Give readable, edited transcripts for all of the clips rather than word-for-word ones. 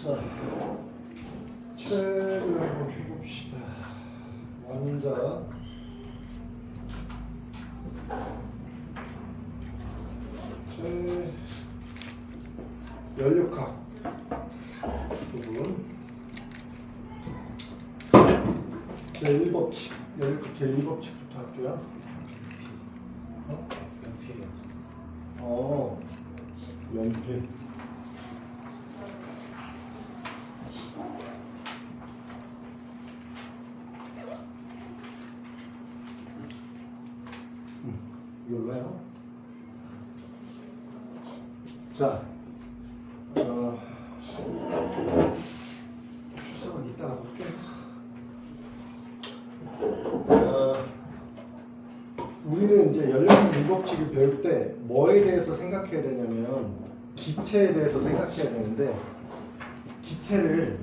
자, 책을 한번 해봅시다. 왕자 책 연력학 부분 제1법칙 연력학 제1법칙부터 할게요. 연필이 없어. 연필. 이걸로 해요. 자, 출석은 이따가 볼게요. 우리는 이제 연력학 문법칙을 배울 때 뭐에 대해서 생각해야 되냐면 기체에 대해서 생각해야 되는데, 기체를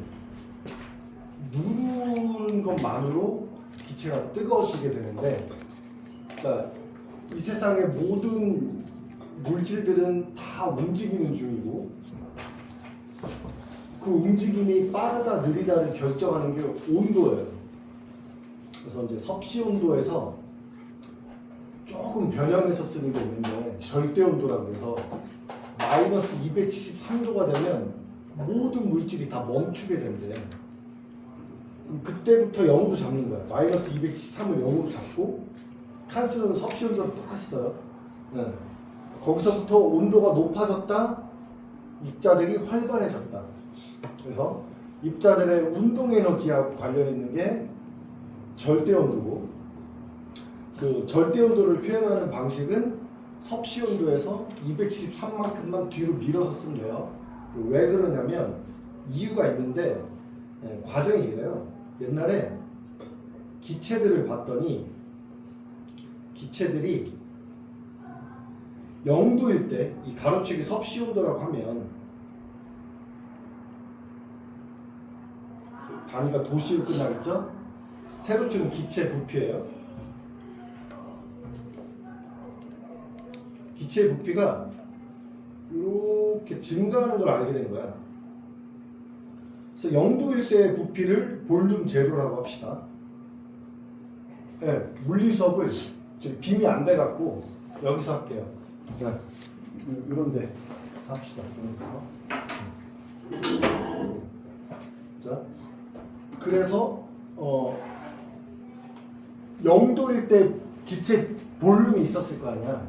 누르는 것만으로 기체가 뜨거워지게 되는데, 그러니까 이 세상의 모든 물질들은 다 움직이는 중이고, 그 움직임이 빠르다 느리다를 결정하는 게 온도예요. 그래서 이제 섭씨 온도에서 조금 변형해서 쓰는 게 있는데, 절대 온도라고 해서 마이너스 273도가 되면 모든 물질이 다 멈추게 된대. 그때부터 0으로 잡는 거야. 마이너스 273을 0으로 잡고, 칸스는 섭씨 온도랑 똑같어요. 네. 거기서부터 온도가 높아졌다, 입자들이 활발해졌다. 그래서 입자들의 운동 에너지하고 관련 있는 게 절대 온도고, 그 절대 온도를 표현하는 방식은 섭씨 온도에서 273만큼만 뒤로 밀어서 쓰면 돼요. 왜 그러냐면 이유가 있는데, 과정이 이래요. 옛날에 기체들을 봤더니 기체들이 0도일 때, 이 가로축이 섭씨 온도라고 하면 단위가 도씨로 끝나겠죠? 세로축은 기체 부피예요. 기체의 부피가 이렇게 증가하는 걸 알게 된 거야. 그래서 0도일 때의 부피를 볼륨 제로라고 합시다. 네, 물리 수업을 빔이 안 돼갖고 여기서 할게요. 자, 이런 데서 합시다. 자, 그래서 0도일 때 기체 볼륨이 있었을 거 아니야.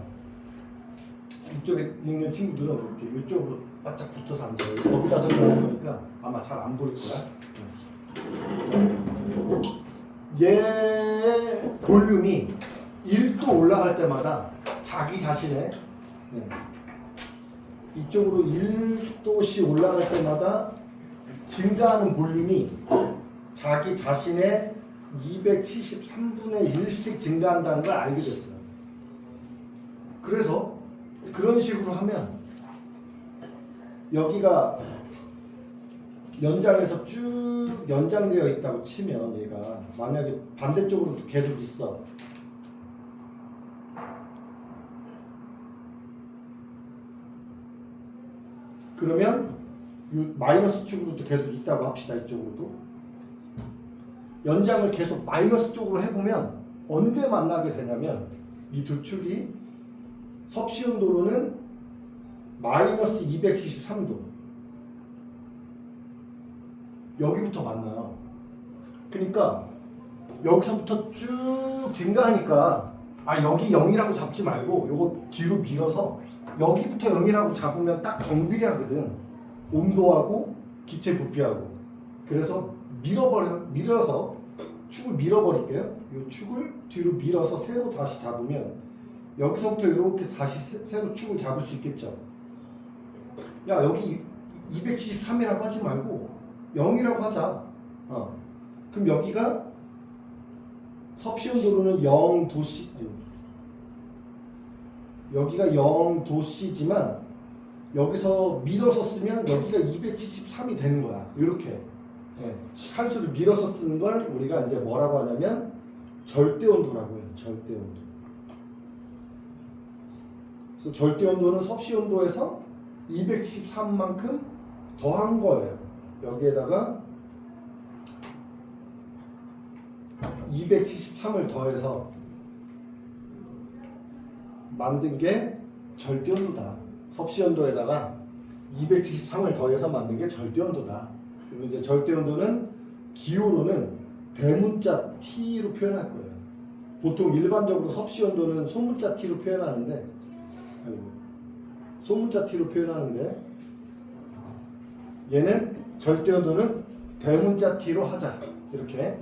이쪽에 있는 친구들은 이렇게 이쪽으로 바짝 붙어서 앉아요. 여기다 설명하는 거니까 아마 잘 안 보일 거야. 얘 볼륨이 1도 올라갈 때마다 자기 자신의, 이쪽으로 1도씩 올라갈 때마다 증가하는 볼륨이 자기 자신의 273분의 1씩 증가한다는 걸 알게 됐어요. 그래서 그런 식으로 하면 여기가 연장해서 쭉 연장되어 있다고 치면, 얘가 만약에 반대쪽으로도 계속 있어. 그러면 이 마이너스 축으로도 계속 있다고 합시다. 이쪽으로도 연장을 계속 마이너스 쪽으로 해보면 언제 만나게 되냐면, 이 두 축이 섭씨 온도로는 마이너스 273도, 여기부터 만나요. 그러니까 여기서부터 쭉 증가하니까, 여기 0이라고 잡지 말고 요거 뒤로 밀어서 여기부터 0이라고 잡으면 딱 정비례하거든. 온도하고 기체 부피하고. 그래서 밀어서 축을 밀어버릴게요. 이 축을 뒤로 밀어서 세로 다시 잡으면 여기서부터 이렇게 다시 세로 축을 잡을 수 있겠죠. 야, 여기 273이라고 하지 말고 0이라고 하자. 그럼 여기가 섭씨 온도로는 0도씨, 여기가 0도씨지만 여기서 밀어서 쓰면 여기가 273이 되는 거야. 이렇게 칸수를 밀어서 쓰는 걸 우리가 이제 뭐라고 하냐면 절대 온도라고 해요. 절대 온도. 그래서 절대 온도는 섭씨 온도에서 273만큼 더한 거예요. 여기에다가 273을 더해서 만든 게 절대온도다. 섭씨온도에다가 273을 더해서 만든 게 절대온도다. 그리고 이제 절대온도는 기호로는 대문자 T로 표현할 거예요. 보통 일반적으로 섭씨온도는 소문자 T로 표현하는데, 소문자 T로 표현하는데, 얘는 절대온도는 대문자 T로 하자. 이렇게.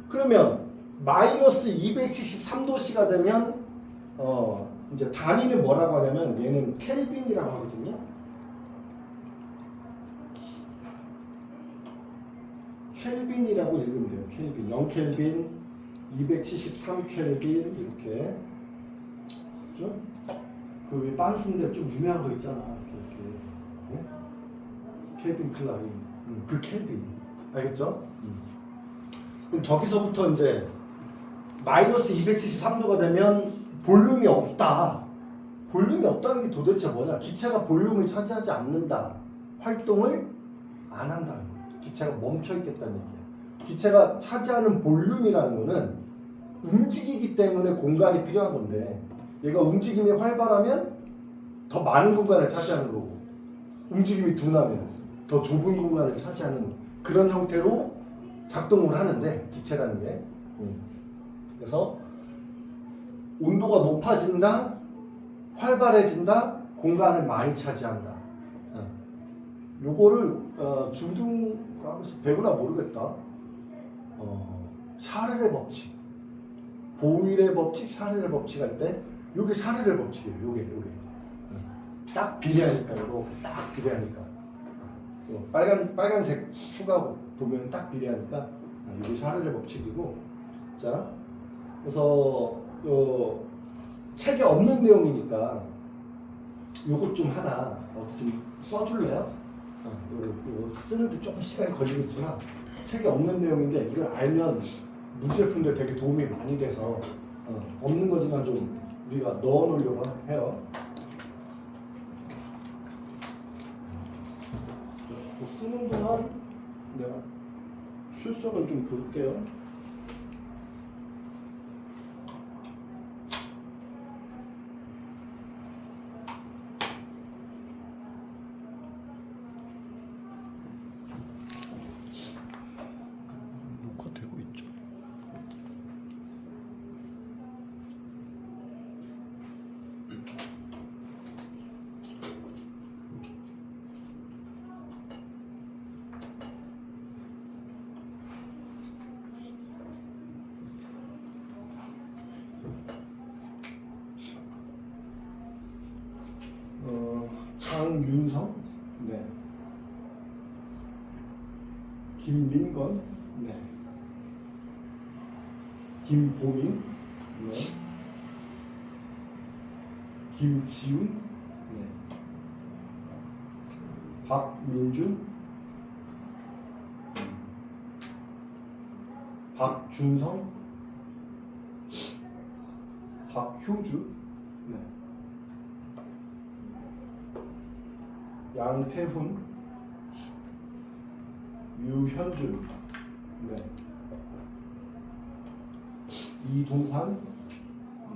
그러면 마이너스 273도씨가 되면 이제 단위는 뭐라고 하냐면 얘는 켈빈이라고 하거든요. 켈빈이라고 읽으면 돼요. 켈빈, 0켈빈, 273켈빈 이렇게. 그죠? 그 빤스인데 좀 유명한 거 있잖아. 이렇게. 네? 켈빈 클라인. 그 켈빈. 알겠죠? 그럼 저기서부터 이제 마이너스 273도가 되면 볼륨이 없다. 볼륨이 없다는 게 도대체 뭐냐? 기체가 볼륨을 차지하지 않는다. 활동을 안 한다는 거야. 기체가 멈춰 있겠다는 얘기야. 기체가 차지하는 볼륨이라는 거는 움직이기 때문에 공간이 필요한 건데, 얘가 움직임이 활발하면 더 많은 공간을 차지하는 거고, 움직임이 둔하면 더 좁은 공간을 차지하는 그런 형태로 작동을 하는데, 기체라는 게. 그래서 온도가 높아진다, 활발해진다, 공간을 많이 차지한다. 요거를 중등학교에서 배우나 모르겠다. 샤를의 법칙, 보일의 법칙, 샤를의 법칙 할 때 요게 샤를의 법칙이에요. 요게 딱 비례하니까, 요거 딱 비례하니까. 빨간색 추가 보면 딱 비례하니까 요게 샤를의 법칙이고. 자, 그래서 책에 없는 내용이니까 요것 좀 하나 좀 써줄래요? 요거 쓰는데 조금 시간이 걸리겠지만 책에 없는 내용인데 이걸 알면 문제 푸는데 되게 도움이 많이 돼서 없는 거지만 좀 우리가 넣어놓으려고 해요. 쓰는 동안 내가 출석을 좀 볼게요. 녹화되고 있죠. 강윤성, 네. 김민건, 네. 김보민, 네. 김지훈, 네. 박민준, 박준성, 박효주, 네. 양태훈, 유현준, 네. 이동환,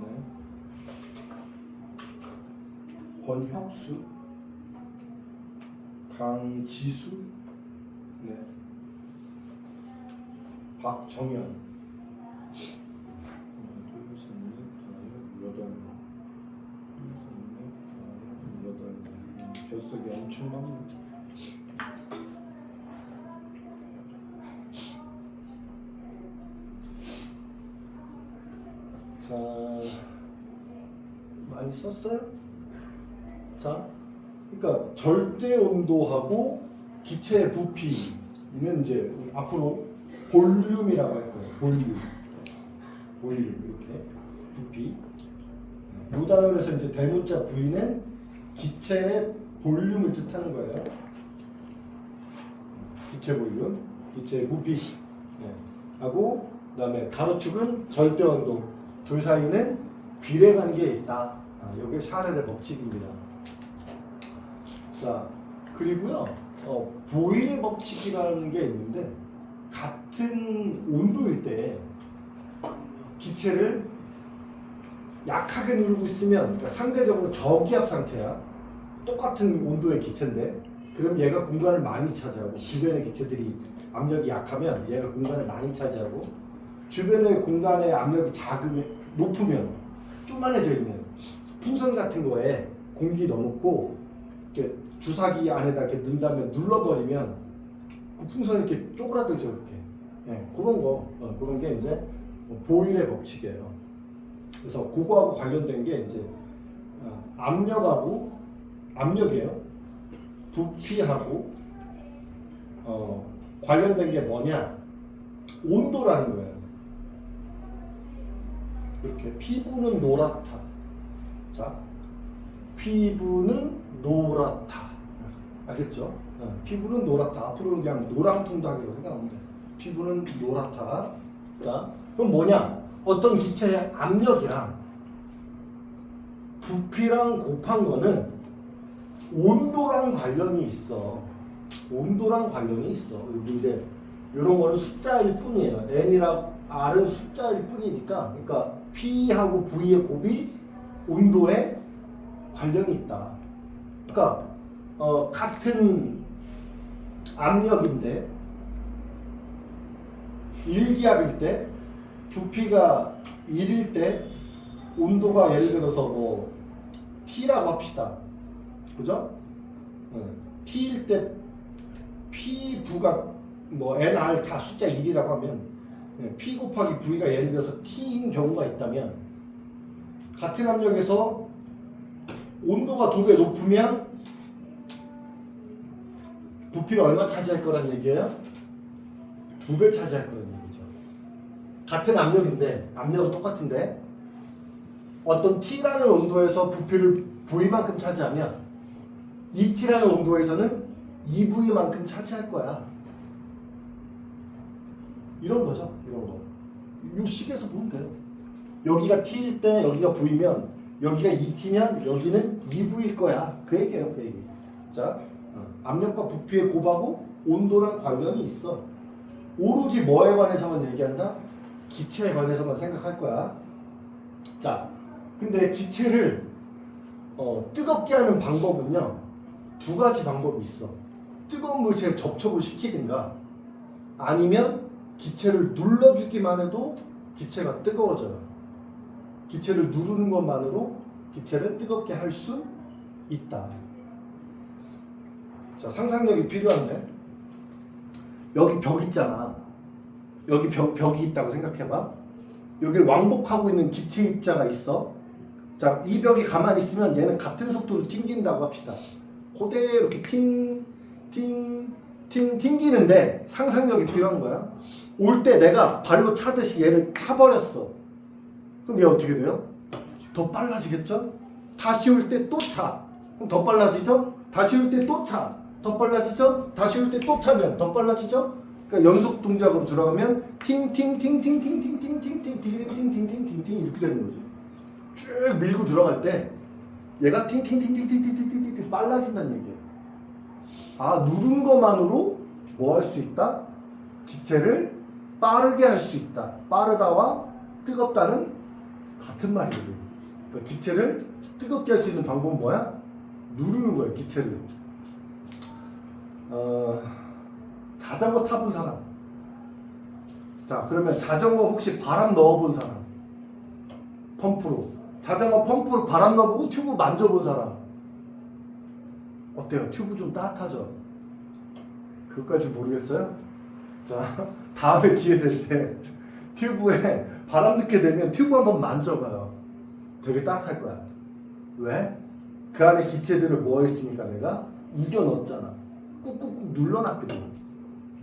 네. 권혁수, 강지수, 네. 박정현, 뱃속이 엄청 많네. 자, 많이 썼어요? 자, 그러니까 절대 온도하고 기체의 부피는 이제 앞으로 볼륨이라고 할 거예요. 볼륨 이렇게 부피. 이 단어에서 이제 대문자 V는 기체의 볼륨을 뜻하는 거예요. 기체 볼륨, 기체의 부피. 네. 하고 그다음에 가로축은 절대 온도. 둘 사이는 비례 관계에 있다. 이게 샤를의 법칙입니다. 자, 그리고요, 보일의 법칙이라는 게 있는데 같은 온도일 때 기체를 약하게 누르고 있으면, 그러니까 상대적으로 저기압 상태야. 똑같은 온도의 기체인데, 그럼 얘가 공간을 많이 차지하고, 주변의 기체들이 압력이 약하면 얘가 공간을 많이 차지하고, 주변의 공간의 압력이 높으면 쪼만해져 있는 풍선 같은 거에 공기 넣어놓고 이렇게 주사기 안에다 이렇게 넣은 다음에 눌러버리면 그 풍선이 이렇게 쪼그라들죠, 이렇게. 네, 그런 게 이제 보일의 법칙이에요. 그래서 그거하고 관련된 게 이제 압력이에요. 부피하고 관련된 게 뭐냐? 온도라는 거예요. 이렇게 피부는 노랗다. 자, 피부는 노랗다. 알겠죠? 피부는 노랗다. 앞으로 그냥 노랑통닭이라고 생각하면 돼. 피부는 노랗다. 자, 그럼 뭐냐? 어떤 기체의 압력이랑 부피랑 곱한 거는 온도랑 관련이 있어. 온도랑 관련이 있어. 여기 이제 이런 거는 숫자일 뿐이에요. n이랑 r은 숫자일 뿐이니까, 그러니까 P하고 V의 곱이 온도에 관련이 있다. 그러니까 같은 압력인데 1기압일 때 부피가 1일 때 온도가 예를 들어서 뭐 T라고 합시다. 그죠? T일 때 P, V가 뭐 NR 다 숫자 1이라고 하면 P 곱하기 V가 예를 들어서 T인 경우가 있다면, 같은 압력에서 온도가 2배 높으면 부피를 얼마 차지할 거란 얘기예요? 2배 차지할 거란 얘기죠. 같은 압력인데, 압력은 똑같은데 어떤 T라는 온도에서 부피를 V만큼 차지하면 이 T라는 온도에서는 2V만큼 차지할 거야. 이런 거죠. 이런 거. 이 식에서 보면 돼요. 여기가 T일 때 여기가 V면 여기가 2T면 여기는 2V일 거야. 그 얘기예요. 그 얘기. 자, 압력과 부피의 곱하고 온도랑 관련이 있어. 오로지 뭐에 관해서만 얘기한다? 기체에 관해서만 생각할 거야. 자, 근데 기체를 뜨겁게 하는 방법은요, 2가지 방법이 있어. 뜨거운 물체에 접촉을 시키든가, 아니면 기체를 눌러주기만 해도 기체가 뜨거워져요. 기체를 누르는 것만으로 기체를 뜨겁게 할 수 있다. 자, 상상력이 필요한데, 여기 벽 있잖아. 여기 벽이 있다고 생각해봐. 여기를 왕복하고 있는 기체 입자가 있어. 자, 이 벽이 가만히 있으면 얘는 같은 속도로 튕긴다고 합시다. 그대로 이렇게 튕기는데 상상력이 필요한 거야. 올 때 내가 발로 차듯이 얘를 차버렸어. 그럼 얘 어떻게 돼요? 더 빨라지겠죠? 다시 올 때 또 차. 그럼 더 빨라지죠? 다시 올 때 또 차. 더 빨라지죠? 다시 올 때 또 차면 더 빨라지죠? 그러니까 연속 동작으로 들어가면 팅팅팅팅팅팅팅팅팅팅팅팅팅팅팅 이렇게 되는 거죠. 쭉 밀고 들어갈 때 얘가 팅팅팅팅팅팅팅팅팅 빨라진다는 얘기예요. 아, 누른 것만으로 뭐 할 수 있다? 기체를 빠르게 할 수 있다. 빠르다와 뜨겁다는 같은 말이거든. 그러니까 기체를 뜨겁게 할 수 있는 방법은 뭐야? 누르는 거예요, 기체를. 자전거 타본 사람. 자, 그러면 자전거 혹시 바람 넣어본 사람? 펌프로. 자전거 펌프로 바람 넣어보고 튜브 만져본 사람? 어때요? 튜브 좀 따뜻하죠? 그것까지 모르겠어요? 자, 다음에 기회 될 때 튜브에 바람 넣게 되면 튜브 한번 만져봐요. 되게 따뜻할 거야. 왜? 그 안에 기체들을 뭐 했으니까 내가 우겨 넣었잖아. 꾹꾹꾹 눌러놨거든.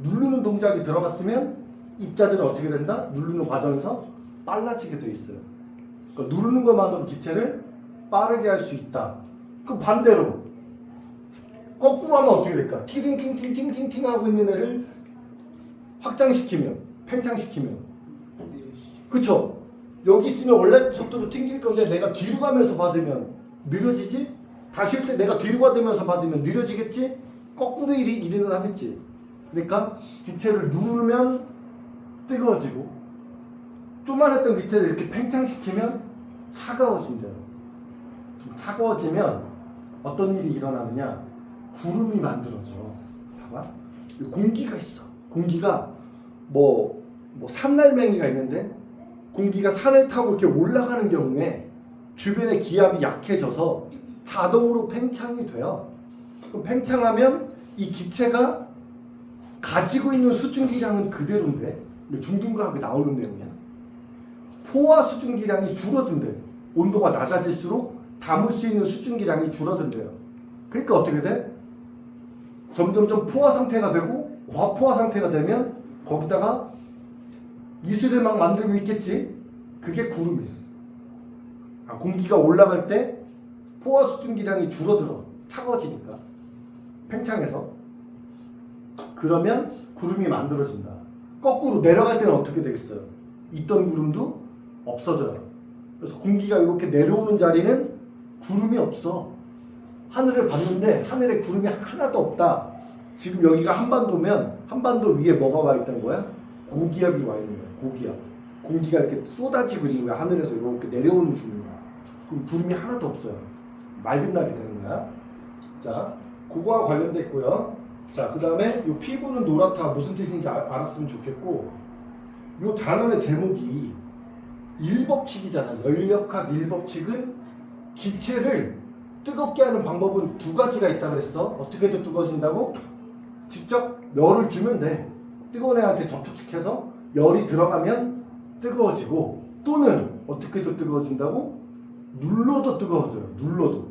누르는 동작이 들어갔으면 입자들은 어떻게 된다? 누르는 과정에서 빨라지게 돼 있어요. 그러니까 누르는 것만으로 기체를 빠르게 할 수 있다. 그럼 반대로 거꾸로 하면 어떻게 될까? 팅팅팅팅팅팅 하고 있는 애를 확장시키면, 팽창시키면, 그쵸? 여기 있으면 원래 속도로 튕길 건데 내가 뒤로 가면서 받으면 느려지지? 다시 올 때 내가 뒤로 받으면서 받으면 느려지겠지? 거꾸로 일이 일어나겠지. 그러니까 기체를 누르면 뜨거워지고 조그만했던 기체를 이렇게 팽창시키면 차가워진대요. 차가워지면 어떤 일이 일어나느냐? 구름이 만들어져. 봐봐. 공기가 있어. 공기가 뭐 산날맹이가 있는데 공기가 산을 타고 이렇게 올라가는 경우에 주변의 기압이 약해져서 자동으로 팽창이 돼요. 그럼 팽창하면 이 기체가 가지고 있는 수증기량은 그대로인데 중둔과학에 나오는 내용이야. 포화 수증기량이 줄어든대. 온도가 낮아질수록 담을 수 있는 수증기량이 줄어든대요. 그러니까 어떻게 돼? 점점점 포화 상태가 되고 과포화 상태가 되면 거기다가 이슬을 막 만들고 있겠지. 그게 구름이에요. 공기가 올라갈 때 포화 수증기량이 줄어들어. 차가워지니까. 팽창해서. 그러면 구름이 만들어진다. 거꾸로 내려갈 때는 어떻게 되겠어요? 있던 구름도 없어져요. 그래서 공기가 이렇게 내려오는 자리는 구름이 없어. 하늘을 봤는데 하늘에 구름이 하나도 없다. 지금 여기가 한반도면 한반도 위에 뭐가 와 있다는 거야? 고기압이 와 있는 거야. 고기압. 공기가 이렇게 쏟아지고 있는 거야. 하늘에서 이렇게 내려오는 중이야. 그럼 구름이 하나도 없어요. 맑은 날이 되는 거야. 자, 그거와 관련됐고요. 자, 그 다음에 이 피부는 노랗다 무슨 뜻인지 알았으면 좋겠고, 이 단원의 제목이 일법칙이잖아. 열역학 일법칙은 기체를 뜨겁게 하는 방법은 두 가지가 있다 그랬어. 어떻게 해도 뜨거워진다고? 직접 열을 주면 돼. 뜨거운 애한테 접촉해서 열이 들어가면 뜨거워지고, 또는 어떻게 해도 뜨거워진다고? 눌러도 뜨거워져요. 눌러도.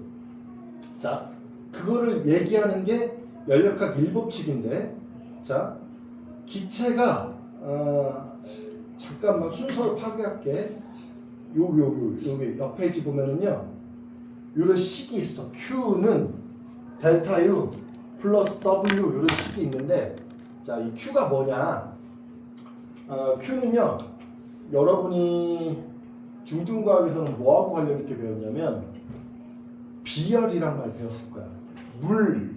자, 그거를 얘기하는 게 열역학 일법칙인데, 자, 기체가 잠깐만 순서를 파괴할게. 여기 옆 페이지 보면은요, 이런 식이 있어. Q는 델타 U 플러스 W 이런 식이 있는데, 자, 이 Q가 뭐냐? Q는요, 여러분이 중등과학에서는 뭐하고 관련 있게 배웠냐면 비열이란 말 배웠을 거야. 물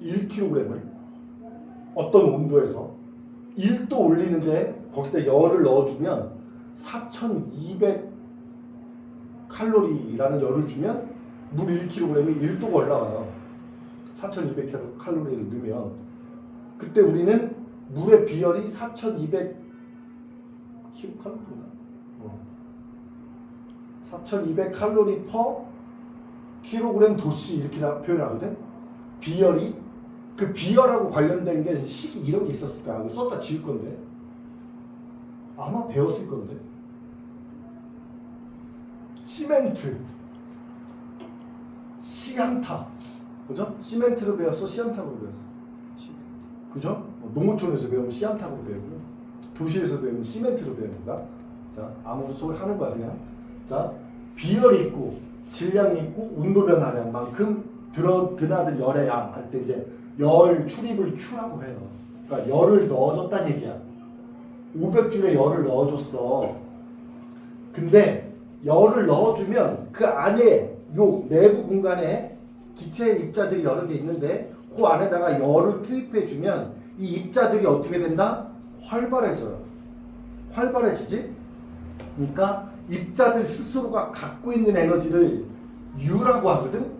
1kg을 어떤 온도에서 1도 올리는데 거기다 열을 넣어주면 4200 칼로리라는 열을 주면 물 1kg이 1도가 올라가요. 4200 칼로리를 넣으면 그때 우리는 물의 비열이 4200 킬로칼로리인가? 4200 칼로리 퍼 킬로그램 도씨 이렇게 표현하거든. 비열이 그 비열하고 관련된 게 식이 이런 게 있었을 거야. 썼다 지울 건데 아마 배웠을 건데. 시멘트, 시암타, 그죠? 시멘트로 배웠어, 시암탑으로 배웠어. 그죠? 농어촌에서 배우면 시암탑으로 배우고 도시에서 배우면 시멘트로 배웁니다. 자, 아무 소리 하는 거야 그냥. 자, 비열이 있고 질량이 있고 온도 변화량만큼 드나든 열의 양 할 때 이제 열 출입을 Q라고 해요. 그러니까 열을 넣어줬다는 얘기야. 500줄의 열을 넣어줬어. 근데 열을 넣어주면 그 안에 요 내부 공간에 기체 입자들이 여러 개 있는데 그 안에다가 열을 투입해주면 이 입자들이 어떻게 된다? 활발해져요. 활발해지지? 그러니까 입자들 스스로가 갖고 있는 에너지를 U라고 하거든?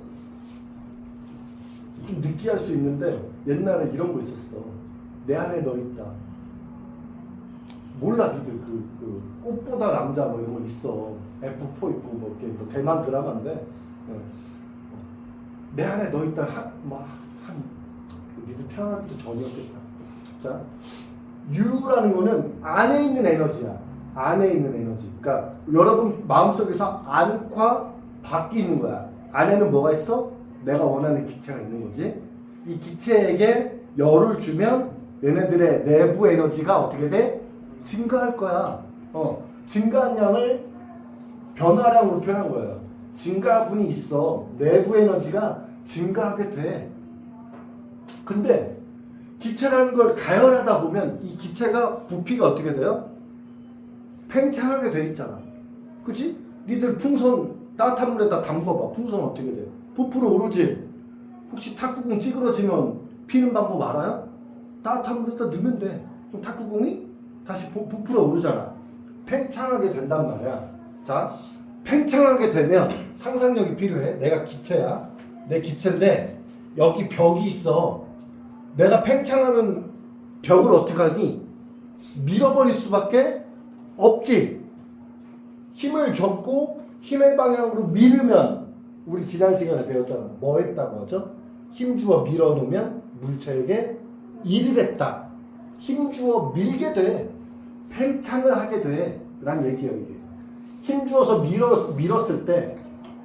좀 느끼할 수 있는데 옛날에 이런 거 있었어. 내 안에 너 있다. 몰라 니들 그 꽃보다 남자 뭐 이런 거 있어. F4 있고 뭐 이렇게 뭐 대만 드라마인데 내 안에 너 있다. 니들 태어나기도 전이었겠다. 자, U라는 거는 안에 있는 에너지야. 안에 있는 에너지. 그러니까 여러분 마음속에서 안과 밖이 있는 거야. 안에는 뭐가 있어? 내가 원하는 기체가 있는 거지. 이 기체에게 열을 주면 얘네들의 내부 에너지가 어떻게 돼? 증가할 거야. 증가한 양을 변화량으로 표현한 거예요. 증가분이 있어. 내부 에너지가 증가하게 돼. 근데 기체라는 걸 가열하다 보면 이 기체가 부피가 어떻게 돼요? 팽창하게 돼 있잖아. 그치? 니들 풍선 따뜻한 물에다 담궈봐. 풍선 어떻게 돼? 부풀어 오르지? 혹시 탁구공 찌그러지면 피는 방법 알아요? 따뜻한 물에다 넣으면 돼. 그럼 탁구공이 다시 부풀어 오르잖아. 팽창하게 된단 말이야. 자, 팽창하게 되면 상상력이 필요해. 내가 기체야. 내 기체인데 여기 벽이 있어. 내가 팽창하면 벽을 어떻게 하니? 밀어버릴 수밖에 없지. 힘을 줬고 힘의 방향으로 밀으면 우리 지난 시간에 배웠잖아. 뭐 했다고 하죠? 힘 주어 밀어놓으면 물체에게 일을 했다. 힘 주어 밀게 돼. 팽창을 하게 돼. 라는 얘기예요, 이게. 힘 주어서 밀었을 때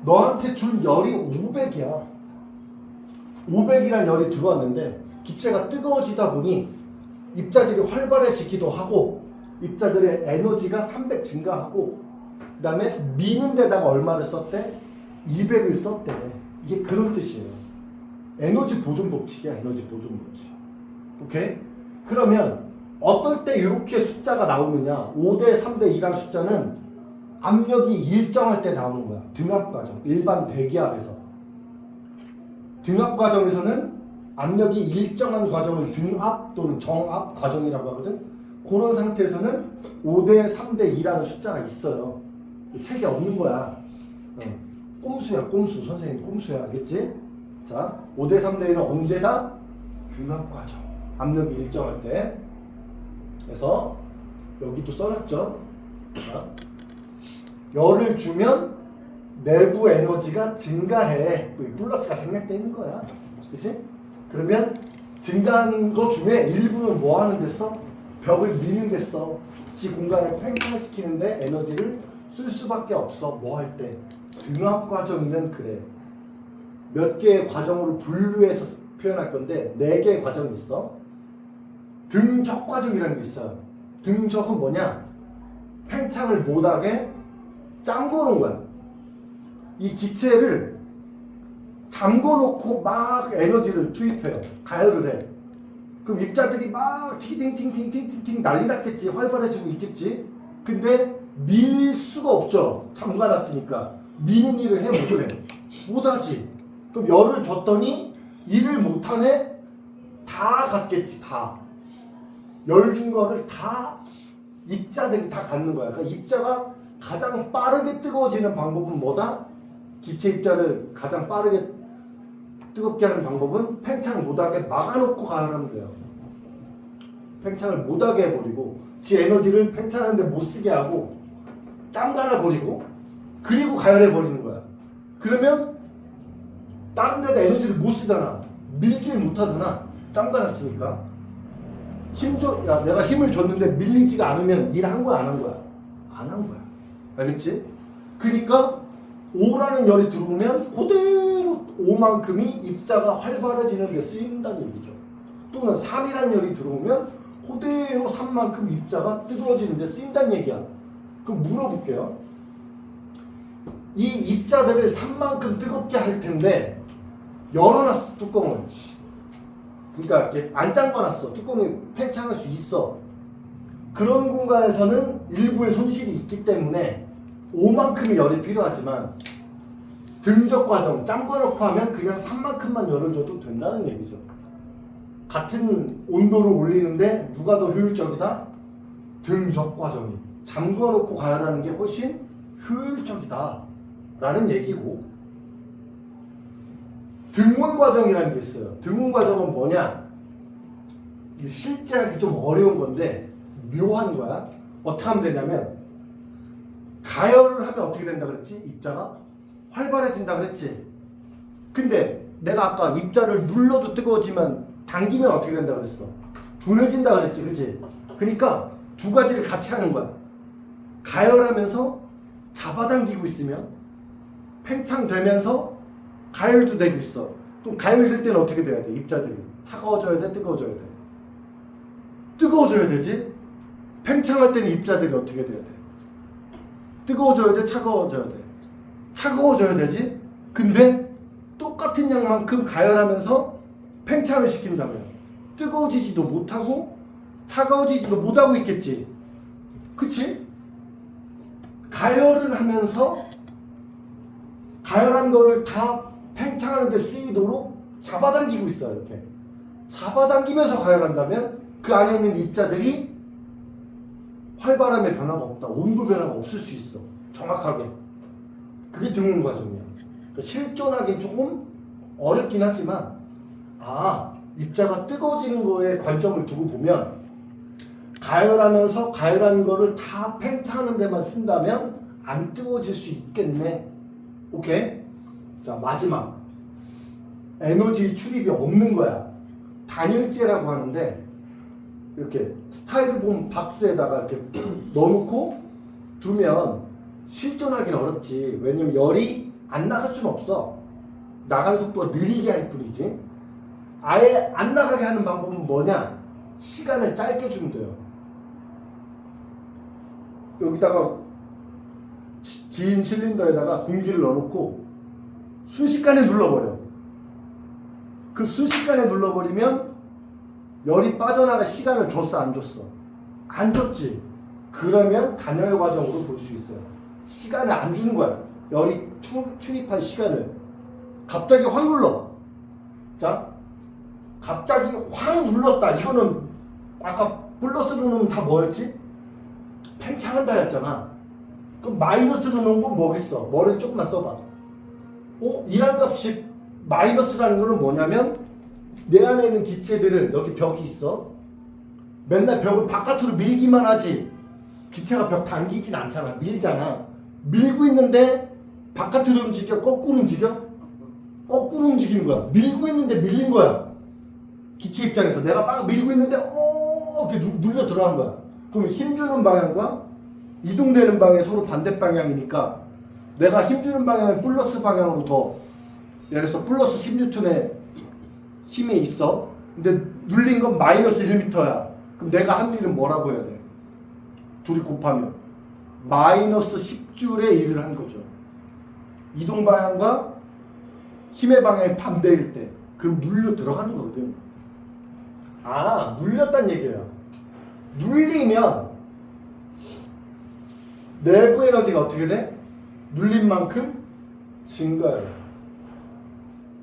너한테 준 열이 500이야. 500이란 열이 들어왔는데 기체가 뜨거워지다 보니 입자들이 활발해지기도 하고 입자들의 에너지가 300 증가하고 그 다음에 미는 데다가 얼마를 썼대? 200을 썼대. 이게 그런 뜻이에요. 에너지 보존 법칙이야. 에너지 보존 법칙. 오케이? 그러면 어떨 때 이렇게 숫자가 나오느냐? 5대 3대 2란 숫자는 압력이 일정할 때 나오는 거야. 등압 과정. 일반 대기압에서. 등압 과정에서는 압력이 일정한 과정을 등압 또는 정압 과정이라고 하거든. 그런 상태에서는 5대 3대 2라는 숫자가 있어요. 책에 없는 거야. 꼼수야, 꼼수. 선생님 꼼수야. 알겠지? 자, 5대 3대 1은 언제다? 등압 과정. 압력이 일정할 때. 그래서 여기도 써놨죠. 자, 열을 주면 내부 에너지가 증가해. 플러스가 생략되는 거야. 그치? 그러면 증가한 거 중에 일부는 뭐 하는 데 써? 벽을 미는 데 써. 이 공간을 팽창시키는데 에너지를 쓸 수밖에 없어. 뭐 할 때? 등압 과정이면 그래. 몇 개의 과정으로 분류해서 표현할 건데 4개의 과정이 있어. 등적 과정이라는 게 있어요. 등적은 뭐냐? 팽창을 못하게 잠궈 놓은 거야. 이 기체를 잠궈놓고 막 에너지를 투입해요. 가열을 해. 그럼 입자들이 막 팅팅팅팅팅팅 난리 났겠지. 활발해지고 있겠지. 근데 밀 수가 없죠. 잠가놨으니까. 미는 일을 해 못해. 못하지. 그럼 열을 줬더니 일을 못하네? 다 갔겠지. 다. 열 준 거를 다 입자들이 다 갖는 거야. 그러니까 입자가 가장 빠르게 뜨거워지는 방법은 뭐다? 기체 입자를 가장 빠르게 뜨겁게 하는 방법은 팽창을 못하게 막아놓고 가열하면 돼요. 팽창을 못하게 해버리고 지 에너지를 팽창하는데 못쓰게 하고 짬가나 버리고 그리고 가열해버리는 거야. 그러면 다른 데다 에너지를 못 쓰잖아. 밀질 못하잖아. 짬가났으니까. 야, 내가 힘을 줬는데 밀리지가 않으면 일한 거야, 안 한 거야? 안 한 거야. 알겠지? 그러니까 5라는 열이 들어오면 그대로 5만큼이 입자가 활발해지는 데 쓰인다는 얘기죠. 또는 3이라는 열이 들어오면 그대로 3만큼 입자가 뜨거워지는 데 쓰인다는 얘기야. 그럼 물어볼게요. 이 입자들을 3만큼 뜨겁게 할 텐데 열어놨어, 뚜껑을. 그러니까 이렇게 안 잠궈놨어. 뚜껑이 팽창할 수 있어. 그런 공간에서는 일부의 손실이 있기 때문에 5만큼의 열이 필요하지만 등적 과정, 잠궈놓고 하면 그냥 3만큼만 열을 줘도 된다는 얘기죠. 같은 온도를 올리는데 누가 더 효율적이다? 등적 과정이. 잠궈놓고 가열하는 게 훨씬 효율적이다 라는 얘기고, 등온 과정이라는 게 있어요. 등온 과정은 뭐냐? 실제 하기 좀 어려운 건데 묘한 거야. 어떻게 하면 되냐면 가열을 하면 어떻게 된다 그랬지? 입자가 활발해진다 그랬지? 근데 내가 아까 입자를 눌러도 뜨거워지만 당기면 어떻게 된다 그랬어? 둔해진다 그랬지, 그치? 그러니까 두 가지를 같이 하는 거야. 가열하면서 잡아당기고 있으면 팽창되면서 가열도 되고 있어. 그럼 가열될 때는 어떻게 돼야 돼? 입자들이 차가워져야 돼? 뜨거워져야 돼? 뜨거워져야 되지? 팽창할 때는 입자들이 어떻게 돼야 돼? 뜨거워져야 돼? 차가워져야 돼? 차가워져야 되지? 근데 똑같은 양만큼 가열하면서 팽창을 시킨다면 뜨거워지지도 못하고 차가워지지도 못하고 있겠지. 그치? 가열을 하면서 가열한 거를 다 팽창하는 데 쓰이도록 잡아당기고 있어요. 이렇게 잡아당기면서 가열한다면 그 안에 있는 입자들이 활발함의 변화가 없다. 온도 변화가 없을 수 있어. 정확하게. 그게 등운 과정이야. 그러니까 실존하기는 조금 어렵긴 하지만 입자가 뜨거워지는 거에 관점을 두고 보면 가열하면서 가열한 거를 다 팽창하는 데만 쓴다면 안 뜨거워질 수 있겠네. 오케이? 자, 마지막. 에너지 출입이 없는 거야. 단일재라고 하는데 이렇게 스타일리본 박스에다가 이렇게 넣어놓고 두면 실존하기는 어렵지. 왜냐면 열이 안 나갈 수는 없어. 나가는 속도가 느리게 할 뿐이지. 아예 안 나가게 하는 방법은 뭐냐? 시간을 짧게 주면 돼요. 여기다가 긴 실린더에다가 공기를 넣어놓고 순식간에 눌러버려. 그 순식간에 눌러버리면 열이 빠져나갈 시간을 줬어, 안 줬어? 안 줬지. 그러면 단열 과정으로 볼 수 있어요. 시간을 안 주는 거야. 열이 출입할 시간을. 갑자기 확 눌러. 자, 갑자기 확 눌렀다. 이거는 아까 플러스로 넣으면 다 뭐였지? 팽창한다 했잖아. 그럼 마이너스로 넣은 건 뭐겠어? 머리를 조금만 써봐. 이란 값이 마이너스라는 거는 뭐냐면 내 안에 있는 기체들은 여기 벽이 있어. 맨날 벽을 바깥으로 밀기만 하지. 기체가 벽 당기진 않잖아. 밀잖아. 밀고 있는데 바깥으로 움직여? 거꾸로 움직여? 거꾸로 움직이는 거야. 밀고 있는데 밀린 거야. 기체 입장에서 내가 막 밀고 있는데 이렇게 눌려 들어간 거야. 그럼 힘주는 방향과 이동되는 방향이 서로 반대 방향이니까 내가 힘주는 방향을 플러스 방향으로 더, 예를 들어서 플러스 10N의 힘에 있어. 근데 눌린 건 마이너스 1m야. 그럼 내가 한 일은 뭐라고 해야 돼? 둘이 곱하면 마이너스 10줄의 일을 한 거죠. 이동 방향과 힘의 방향이 반대일 때 그럼 눌려 들어가는 거거든. 눌렸단 얘기예요. 눌리면 내부 에너지가 어떻게 돼? 눌린 만큼 증가해요.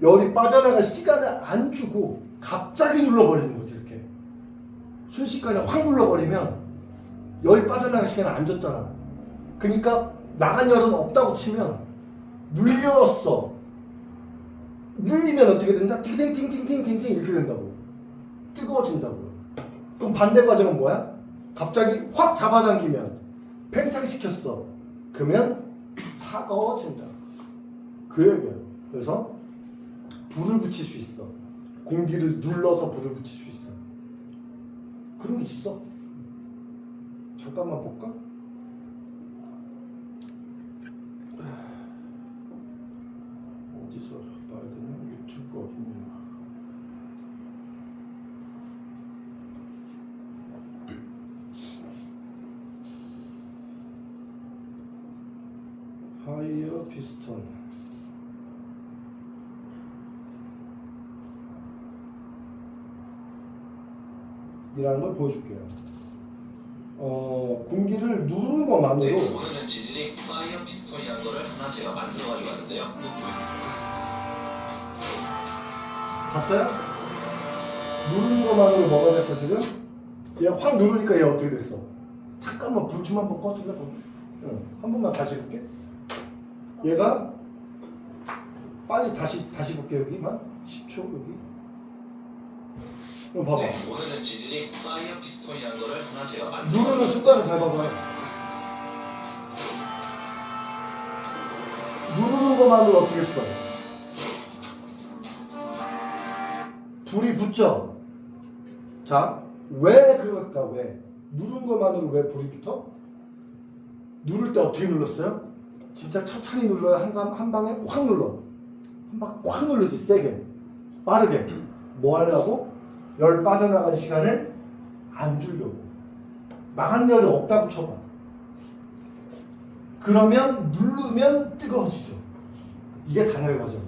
열이 빠져나갈 시간을 안 주고 갑자기 눌러버리는 거지. 이렇게 순식간에 확 눌러버리면 열이 빠져나갈 시간을 안 줬잖아. 그러니까 나간 열은 없다고 치면 눌렸어. 눌리면 어떻게 된다? 팅팅팅팅팅팅 이렇게 된다고. 뜨거워진다고. 그럼 반대 과정은 뭐야? 갑자기 확 잡아당기면 팽창시켰어. 그러면 차가워진다. 그 얘기예요. 그래서 불을 붙일 수 있어. 공기를 눌러서 불을 붙일 수 있어. 그런 게 있어. 잠깐만 볼까? 어디서 봐야 되나? 유튜브 어딨냐? 하이어 피스톤. 이라는 걸 보여줄게요. 공기를 누르는 것만으로. 네, 오늘은 지질이 파이어 피스톤이라는 거를 하나 제가 만들어 가지고 왔는데요. 봤어요? 누르는 것만으로 뭐가 됐어 지금? 얘 확 누르니까 얘 어떻게 됐어? 잠깐만 불 좀 한번 꺼줄래? 한 번만 다시 볼게. 얘가 빨리 다시 볼게. 여기만 10초 여기. 봐봐. 네, 오늘은 지질이 파이어 피스톤이라는 거를 하나 제가 만들어 누르는 가지고 습관을 잘 봐봐요. 누르는 것만으로 어떻게 써? 불이 붙죠? 자, 왜 그럴까? 왜? 누른 것만으로 왜 불이 붙어? 누를 때 어떻게 눌렀어요? 진짜 천천히 눌러야 한 방에 확 눌러. 한 방에 확 누르지. 세게. 빠르게. 뭐 하려고? 열 빠져나갈 시간을 안 주려고. 나간 열이 없다고 쳐봐. 그러면 누르면 뜨거워지죠. 이게 단열 과정이에요.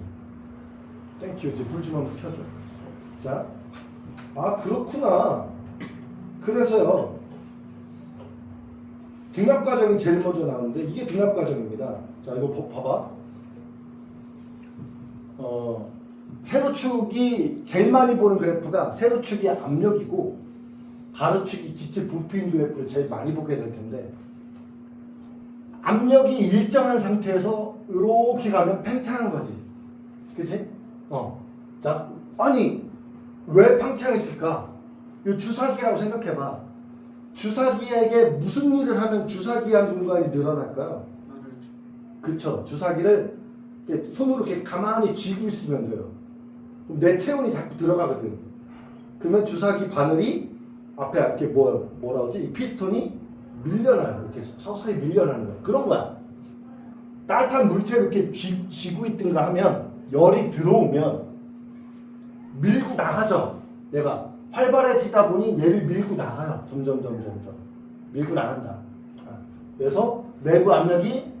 땡큐. 이제 불 좀 한번 켜줘. 자, 그렇구나. 그래서요, 등압 과정이 제일 먼저 나오는데 이게 등압 과정입니다. 자, 이거 봐봐. 세로축이 제일 많이 보는 그래프가 세로축이 압력이고 가로축이 기체 부피인 그래프를 제일 많이 보게 될 텐데 압력이 일정한 상태에서 이렇게 가면 팽창한 거지. 그치? 자, 아니 왜 팽창했을까? 이 주사기라고 생각해봐. 주사기에게 무슨 일을 하면 주사기 한 공간이 늘어날까요? 그쵸. 주사기를 이렇게 손으로 이렇게 가만히 쥐고 있으면 돼요. 그럼 내 체온이 자꾸 들어가거든. 그러면 주사기 바늘이 앞에 이렇게 뭐라 그러지? 이 피스톤이 밀려나요. 이렇게 서서히 밀려나는 거야. 그런 거야. 따뜻한 물체를 이렇게 쥐고 있든가 하면 열이 들어오면 밀고 나가죠. 얘가 활발해지다 보니 얘를 밀고 나가요. 점점 밀고 나간다. 그래서 내부 압력이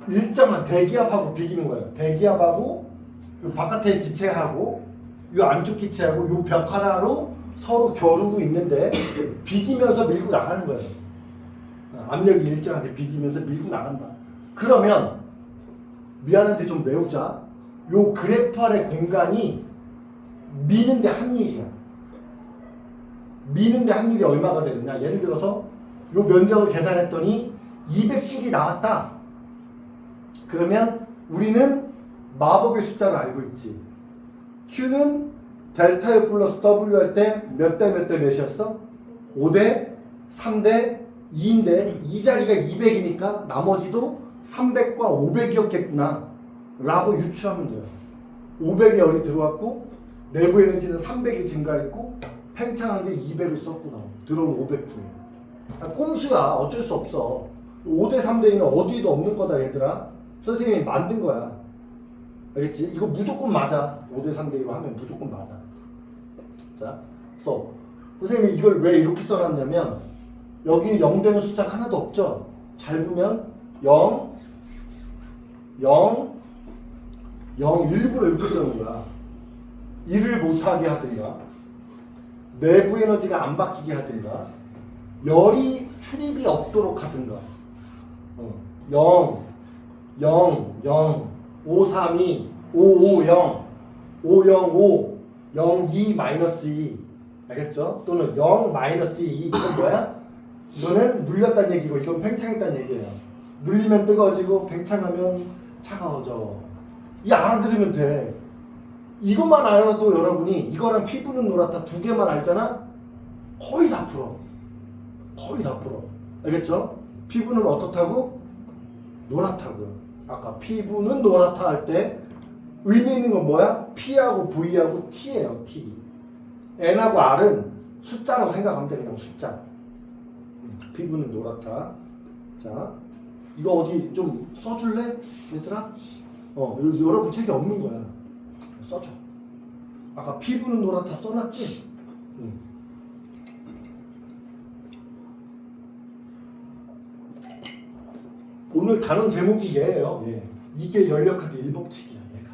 일정한 대기압하고 비기는 거예요. 대기압하고 이 바깥의 기체하고 이 안쪽 기체하고 이 벽 하나로 서로 겨루고 있는데 비기면서 밀고 나가는 거예요. 압력이 일정하게 비기면서 밀고 나간다. 그러면 미안한데 좀 외우자. 요 그래프 아래 공간이 미는데 한 일이야. 미는데 한 일이 얼마가 되느냐? 예를 들어서 요 면적을 계산했더니 200줄이 나왔다. 그러면 우리는 마법의 숫자를 알고 있지. Q는 델타 U 플러스 W 할 때 몇 대 몇이었어? 5대 3대 2인데 이 자리가 200이니까 나머지도 300과 500이었겠구나 라고 유추하면 돼요. 500의 열이 들어왔고 내부 에너지는 300이 증가했고 팽창한데 200을 썼구나. 들어온 500줄. 꼼수야. 어쩔 수 없어. 5대 3대는 어디에도 없는 거다 얘들아. 선생님이 만든 거야. 알겠지? 이거 무조건 맞아. 5대 3대 1로 하면 무조건 맞아. 자, 그래서 선생님이 이걸 왜 이렇게 써놨냐면 여기 0 되는 숫자가 하나도 없죠? 잘 보면 0, 0, 0 일부러 이렇게 써놓은 거야. 일을 못하게 하든가 내부 에너지가 안 바뀌게 하든가 열이 출입이 없도록 하든가 0, 0, 0, 5, 3, 2, 5, 5, 0, 5, 0, 5, 0, 2, 마이너스 2 알겠죠? 또는 0, 마이너스 2 이건 뭐야? 이거는 눌렸다는 얘기고 이건 팽창했다는 얘기예요. 눌리면 뜨거워지고 팽창하면 차가워져. 이 알아들으면 돼. 이것만 알아도 여러분이 이거랑 피부는 노랗다 두 개만 알잖아? 거의 다 풀어. 거의 다 풀어. 알겠죠? 피부는 어떻다고? 노랗다고요. 아까 피부는 노랗다 할 때 의미 있는 건 뭐야? P하고 V하고 T예요. T. N하고 R은 숫자라고 생각하면 돼. 그냥 숫자. 피부는 노랗다. 자, 이거 어디 좀 써줄래? 얘들아? 여러분 책에 없는 거야. 써줘. 아까 피부는 노랗다 써놨지? 오늘 다룬 제목이 얘예요. 예. 이게 열역학의 일법칙이야. 얘가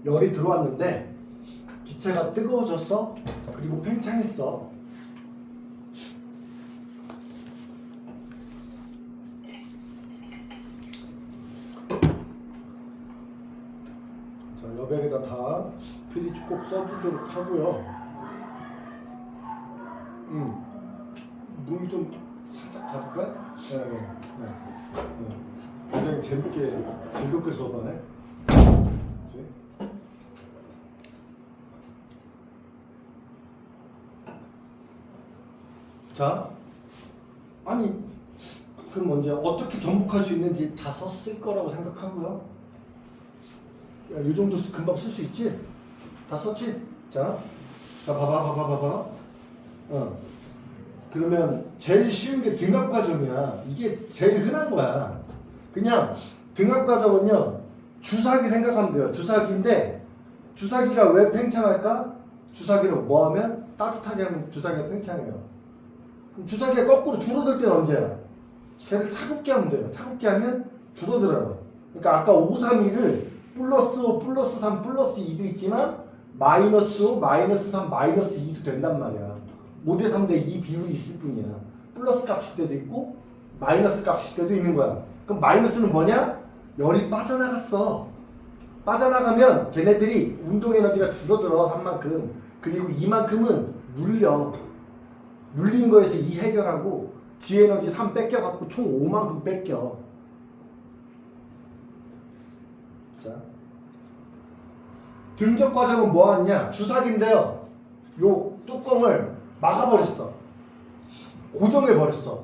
열이 들어왔는데 기체가 뜨거워졌어. 그리고 팽창했어. 자, 여백에다 다 필히 꼭 써주도록 하고요. 눈이 좀 살짝 닫을까? 네. 굉장히 재밌게 즐겁게 수업하네. 그치? 자, 아니 그럼 먼저 어떻게 전복할 수 있는지 다 썼을 거라고 생각하고요. 야, 이 정도 금방 쓸 수 있지? 다 썼지? 자, 봐봐. 그러면 제일 쉬운 게 등압 과정이야. 이게 제일 흔한 거야. 그냥 등압 과정은요. 주사기 생각하면 돼요. 주사기인데 주사기가 왜 팽창할까? 주사기를 뭐 하면? 따뜻하게 하면 주사기가 팽창해요. 그럼 주사기가 거꾸로 줄어들 때는 언제야? 걔를 차갑게 하면 돼요. 차갑게 하면 줄어들어요. 그러니까 아까 5, 3, 2를 플러스 5, 플러스 3, 플러스 2도 있지만 마이너스 5, 마이너스 3, 마이너스 2도 된단 말이야. 5대 3대 2 비율이 있을 뿐이야. 플러스 값일 때도 있고 마이너스 값일 때도 있는 거야. 그럼 마이너스는 뭐냐? 열이 빠져나갔어. 빠져나가면 걔네들이 운동 에너지가 줄어들어 산만큼. 그리고 이만큼은 눌린 거에서 2 해결하고 지 에너지 3 뺏겨갖고 총 5만큼 뺏겨. 자, 등적 과정은 뭐 하냐? 주사기인데요. 요 뚜껑을 막아버렸어. 고정해버렸어.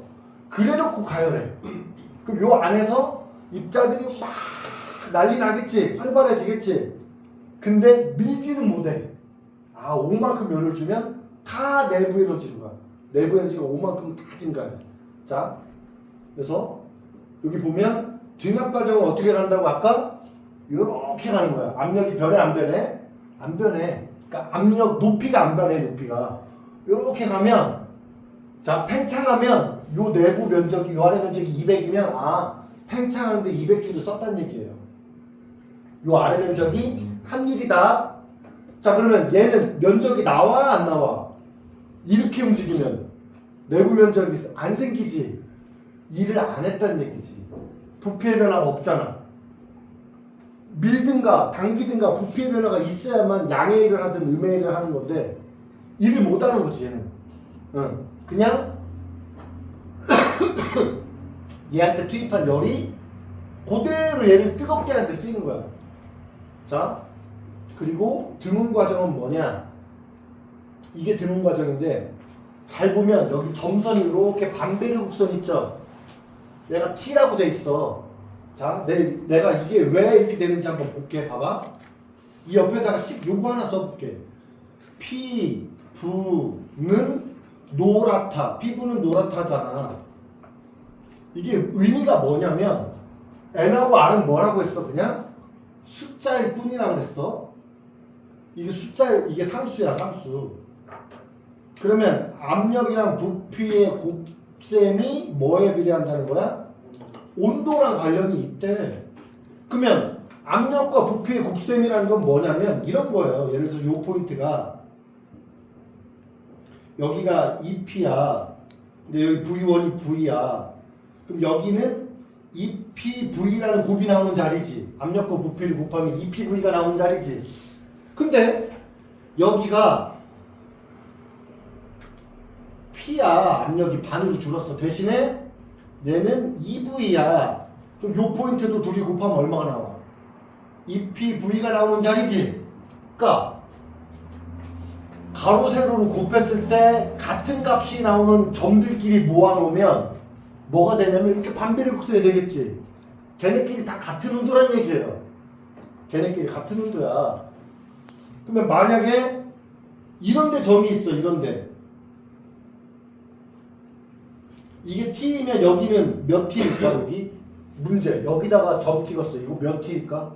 그래놓고 가열해. 그럼 요 안에서 입자들이 막 난리 나겠지. 활발해지겠지. 근데 밀지는 못해. 5만큼 열을 주면 다 내부 에너지로 가. 내부 에너지가 5만큼 다 증가해. 자, 그래서 여기 보면 등압 과정은 어떻게 간다고 아까? 요렇게 가는 거야. 압력이 변해 안 변해? 안 변해. 그러니까 압력 높이가 안 변해. 높이가 요렇게 가면, 자, 팽창하면 요 내부 면적이, 요 아래 면적이 200이면 팽창하는데 200주를 썼다는 얘기예요. 요 아래 면적이 한 일이다. 자, 그러면 얘는 면적이 나와 안 나와? 이렇게 움직이면 내부 면적이 안 생기지. 일을 안 했다는 얘기지. 부피의 변화가 없잖아. 밀든가 당기든가 부피의 변화가 있어야만 양의 일을 하든 음의 일을 하는 건데 일을 못 하는 거지 얘는. 그냥 얘한테 투입한 열이 그대로 얘를 뜨겁게 하는데 쓰이는 거야. 자, 그리고 등운 과정은 뭐냐? 이게 등운 과정인데 잘 보면 여기 점선이 이렇게 반베르 곡선 있죠? 얘가 T라고 돼 있어. 자, 내가 이게 왜 이렇게 되는지 한번 볼게. 봐봐. 이 옆에다가 요거 하나 써볼게. 피부는 노랗다. 피부는 노랗다잖아. 이게 의미가 뭐냐면 N하고 R은 뭐라고 했어? 그냥 숫자일 뿐이라고 그랬어. 이게 상수야, 상수. 그러면 압력이랑 부피의 곱셈이 뭐에 비례한다는 거야? 온도랑 관련이 있대. 그러면 압력과 부피의 곱셈이라는 건 뭐냐면 이런 거예요. 예를 들어서 요 포인트가 여기가 EP야. 근데 여기 V1이 V야. 그럼 여기는 EPV라는 곱이 나오는 자리지. 압력과 부피를 곱하면 EPV가 나오는 자리지. 근데 여기가 P야. 압력이 반으로 줄었어. 대신에 얘는 EV야. 그럼 요 포인트도 둘이 곱하면 얼마가 나와? EPV가 나오는 자리지. 그러니까 가로 세로로 곱했을 때 같은 값이 나오는 점들끼리 모아놓으면 뭐가 되냐면 이렇게 반비례 곡선이 되겠지. 걔네끼리 다 같은 온도란 얘기예요. 걔네끼리 같은 온도야. 그러면 만약에 이런데 점이 있어. 이런데 이게 T이면 여기는 몇 T일까? 여기 문제. 여기다가 점 찍었어. 이거 몇 T일까?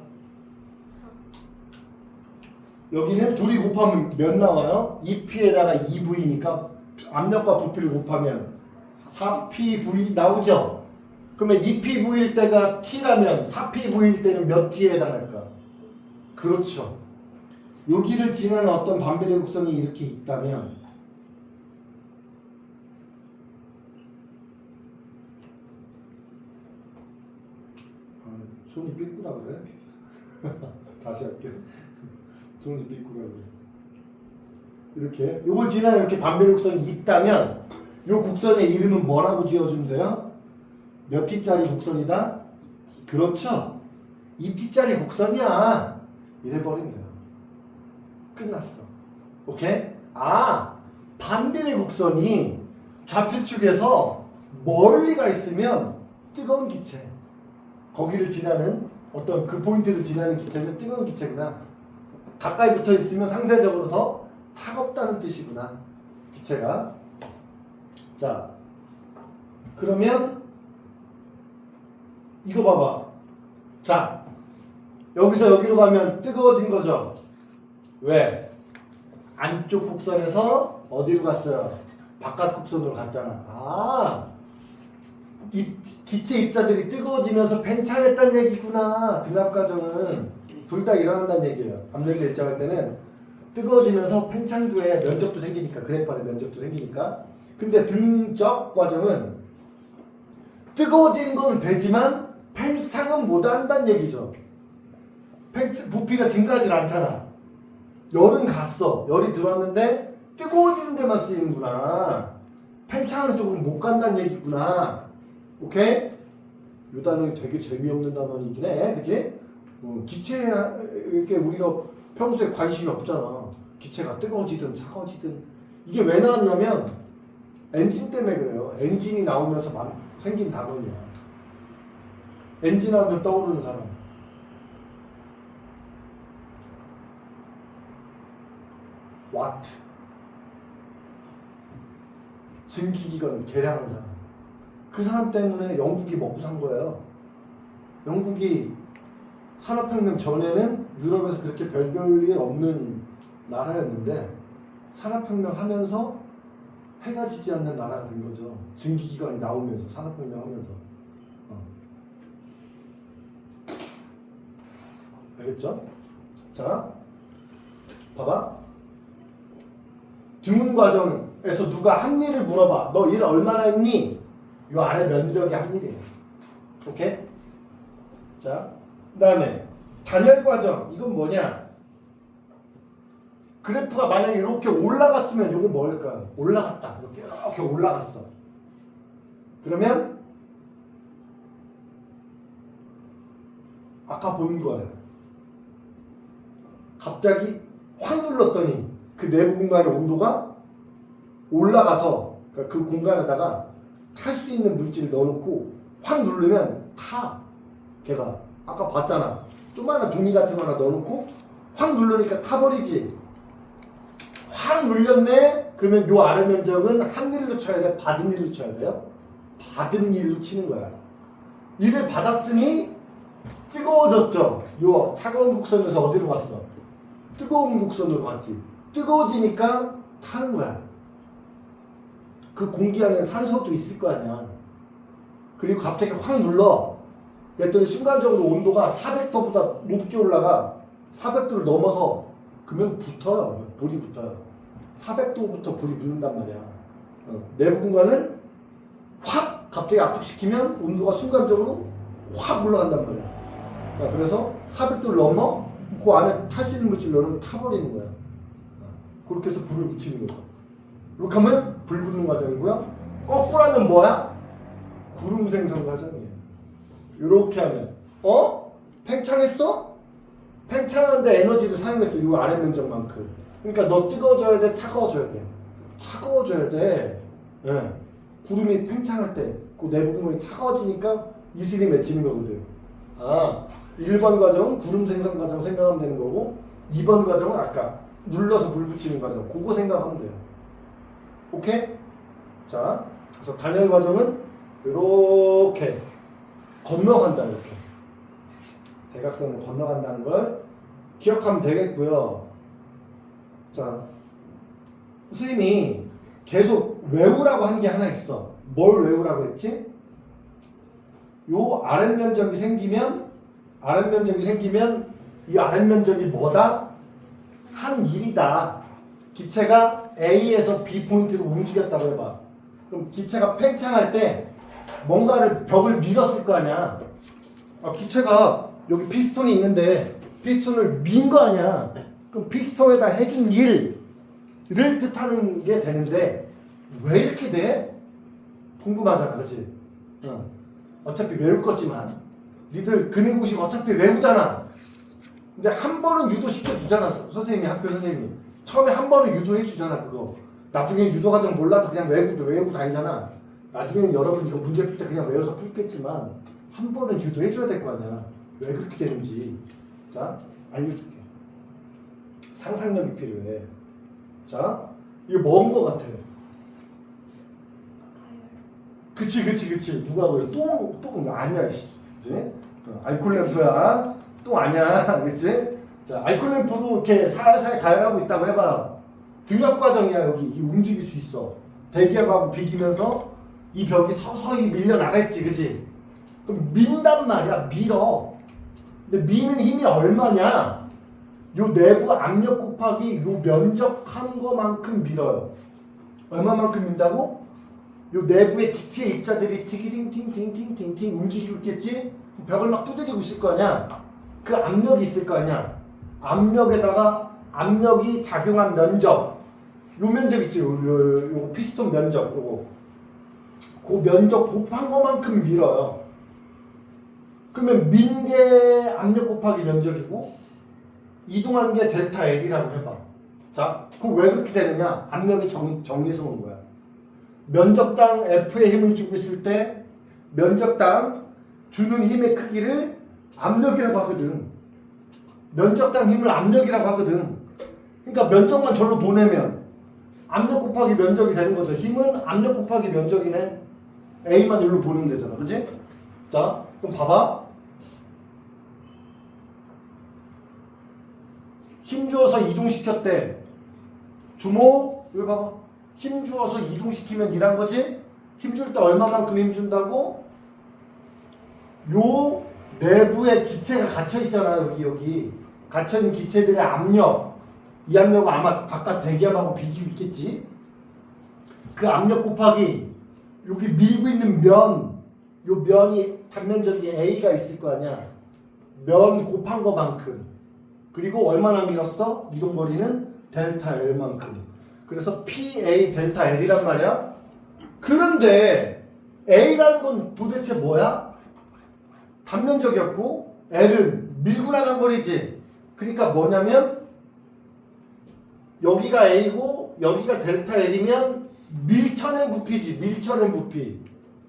여기는 둘이 곱하면 몇 나와요? 2P에다가 2V니까 압력과 부피를 곱하면 4PV 나오죠? 그러면 2PV일 때가 T라면 4PV일 때는 몇 T에 해당할까? 그렇죠. 여기를 지나는 어떤 반비례 곡선이 이렇게 있다면 손이 삐꾸라 그래? 다시 할게. 손이 삐꾸라 그래. 이렇게 요걸 지나는 이렇게 반비례 곡선이 있다면 요 곡선의 이름은 뭐라고 지어주면 돼요? 몇 T짜리 곡선이다? 그렇죠. 2T짜리 곡선이야. 이래버리면 돼요. 끝났어. 오케이? 반비례 곡선이 좌표축에서 멀리 가 있으면 뜨거운 기체. 거기를 지나는 어떤 그 포인트를 지나는 기체는 뜨거운 기체구나. 가까이 붙어 있으면 상대적으로 더 차갑다는 뜻이구나. 기체가. 자, 그러면 이거 봐봐. 자, 여기서 여기로 가면 뜨거워진 거죠. 왜? 안쪽 곡선에서 어디로 갔어요? 바깥 곡선으로 갔잖아. 이 기체 입자들이 뜨거워지면서 팽창했다는 얘기구나. 등압 과정은 둘 다 일어난다는 얘기예요. 압력이 일정할 때는 뜨거워지면서 팽창도에 면적도 생기니까, 그래프안에 면적도 생기니까. 근데 등적 과정은 뜨거워지는 건 되지만 팽창은 못 한다는 얘기죠. 부피가 증가하지 않잖아. 열은 갔어. 열이 들어왔는데 뜨거워지는 데만 쓰이는구나. 팽창하는 쪽으로 못 간다는 얘기구나. 오케이? 요 단어는 되게 재미없는 단어이긴 해. 그치? 기체에 이렇게 우리가 평소에 관심이 없잖아. 기체가 뜨거워지든 차가워지든. 이게 왜 나왔냐면 엔진 때문에 그래요. 엔진이 나오면서 생긴 단어야. 엔진 하면 떠오르는 사람. 와트. 증기기관 개량한 사람. 그 사람 때문에 영국이 먹고 산 거예요. 영국이 산업혁명 전에는 유럽에서 그렇게 별별 일 없는 나라였는데 산업혁명 하면서 해가 지지 않는 나라가 된 거죠. 증기기관이 나오면서 산업혁명 하면서. 알겠죠? 자, 봐봐. 주문 과정에서 누가 한 일을 물어봐. 너 일 얼마나 했니? 요 아래 면적이 한 일이에요. 오케이? 자, 그 다음에 단열 과정. 이건 뭐냐? 그래프가 만약에 이렇게 올라갔으면 이거 뭘까? 올라갔다. 이렇게 올라갔어. 그러면 아까 본 거예요. 갑자기 확 눌렀더니 그 내부 공간의 온도가 올라가서 그러니까 그 공간에다가 탈 수 있는 물질을 넣어놓고 확 누르면 타. 걔가 아까 봤잖아. 조그마한 종이 같은 거 하나 넣어놓고 확 누르니까 타버리지. 확 눌렸네? 그러면 요 아래 면적은 한 일로 쳐야 돼? 받은 일로 쳐야 돼요? 받은 일로 치는 거야. 일을 받았으니 뜨거워졌죠? 요 차가운 곡선에서 어디로 갔어? 뜨거운 곡선으로 갔지. 뜨거워지니까 타는 거야. 그 공기 안에 산소도 있을 거 아니야. 그리고 갑자기 확 눌러. 그랬더니 순간적으로 온도가 400도보다 높게 올라가. 400도를 넘어서 그러면 붙어요. 불이 붙어요. 400도부터 불이 붙는단 말이야. 내부 공간을 확 갑자기 압축시키면 온도가 순간적으로 확 올라간단 말이야. 그래서 400도를 넘어 그 안에 탈 수 있는 물질 넣으면 타버리는 거야. 그렇게 해서 불을 붙이는 거죠. 이렇게 하면 불 붙는 과정이고요. 거꾸로 하면 뭐야? 구름 생성 과정이에요. 이렇게 하면 팽창했어? 팽창하는데 에너지를 사용했어. 이 아래 면적만큼. 그러니까 너 뜨거워져야 돼? 차가워져야 돼? 차가워져야 돼. 예. 구름이 팽창할 때 그 내부 공간이 차가워지니까 이슬이 맺히는 거거든. 1번 과정은 구름 생성 과정 생각하면 되는 거고 2번 과정은 아까 눌러서 불 붙이는 과정. 그거 생각하면 돼요. 오케이? 자, 그래서 단열 과정은 이렇게 건너간다. 이렇게 대각선을 건너간다는 걸 기억하면 되겠고요. 자, 선생님이 계속 외우라고 한 게 하나 있어. 뭘 외우라고 했지? 요 아랫면적이 생기면 이 아랫면적이 뭐다? 한 일이다. 기체가 A에서 B 포인트로 움직였다고 해봐. 그럼 기체가 팽창할 때 뭔가를 벽을 밀었을 거 아니야. 기체가 여기 피스톤이 있는데 피스톤을 민 거 아니야. 그럼 피스톤에다 해준 일을 뜻하는 게 되는데 왜 이렇게 돼? 궁금하잖아, 그렇지? 어차피 외울 거지만 니들 근해공식 어차피 외우잖아. 근데 한 번은 유도시켜 주잖아. 선생님이 학교 선생님이 처음에 한 번은 유도해 주잖아. 그거 나중에 유도 과정 몰라도 그냥 외우고 다니잖아. 나중에는 여러분 이거 문제 풀 때 그냥 외워서 풀겠지만 한 번은 유도해 줘야 될 거 아니야. 왜 그렇게 되는지. 자, 알려줄게. 상상력이 필요해. 자, 이거 뭔 거 같아? 그치. 누가 그래? 똥 아니야, 그치? 알콜 램프야. 똥 아니야, 그치? 자, 알콜 램프로 이렇게 살살 가열하고 있다고 해봐. 등압 과정이야, 여기. 이 움직일 수 있어. 대기압하고 비기면서 이 벽이 서서히 밀려나갔지, 그치? 그럼 민단 말이야, 밀어. 근데 미는 힘이 얼마냐? 요 내부 압력 곱하기 요 면적한 거만큼 밀어요. 얼마만큼 민다고? 요 내부의 기체 입자들이 팅팅팅팅팅팅팅 움직이고 있겠지? 벽을 막 두드리고 있을 거 아니야? 그 압력이 있을 거 아니야. 압력에다가 압력이 작용한 면적, 요 면적 있지, 요 피스톤 면적, 요거 그 면적 곱한 거만큼 밀어요. 그러면 민 게 압력 곱하기 면적이고 이동한 게 델타 L이라고 해봐. 자, 그럼 왜 그렇게 되느냐? 압력이 정해서 온 거야. 면적당 F에 힘을 주고 있을 때 면적당 주는 힘의 크기를 압력이라고 하거든. 면적당 힘을 압력이라고 하거든. 그러니까 면적만 절로 보내면 압력 곱하기 면적이 되는 거죠. 힘은 압력 곱하기 면적이네. A만 여기로 보내면 되잖아. 그치? 자, 그럼 봐봐. 힘 주어서 이동시켰대. 주목, 여기 봐봐. 힘 주어서 이동시키면 이란 거지? 힘 줄 때 얼마만큼 힘 준다고? 요 내부에 기체가 갇혀 있잖아. 여기 갇혀 있는 기체들의 압력, 이 압력은 아마 바깥 대기압하고 비기고 있겠지. 그 압력 곱하기 여기 밀고 있는 면, 요 면이 단면적이 A가 있을 거 아니야. 면 곱한 거만큼. 그리고 얼마나 밀었어? 이동거리는 델타 L만큼. 그래서 PA 델타 L이란 말이야. 그런데 A라는 건 도대체 뭐야? 단면적이었고 L은 밀고 나간 거리지. 그러니까 뭐냐면 여기가 A고 여기가 델타 L이면 밀쳐낸 부피지. 밀쳐낸 부피.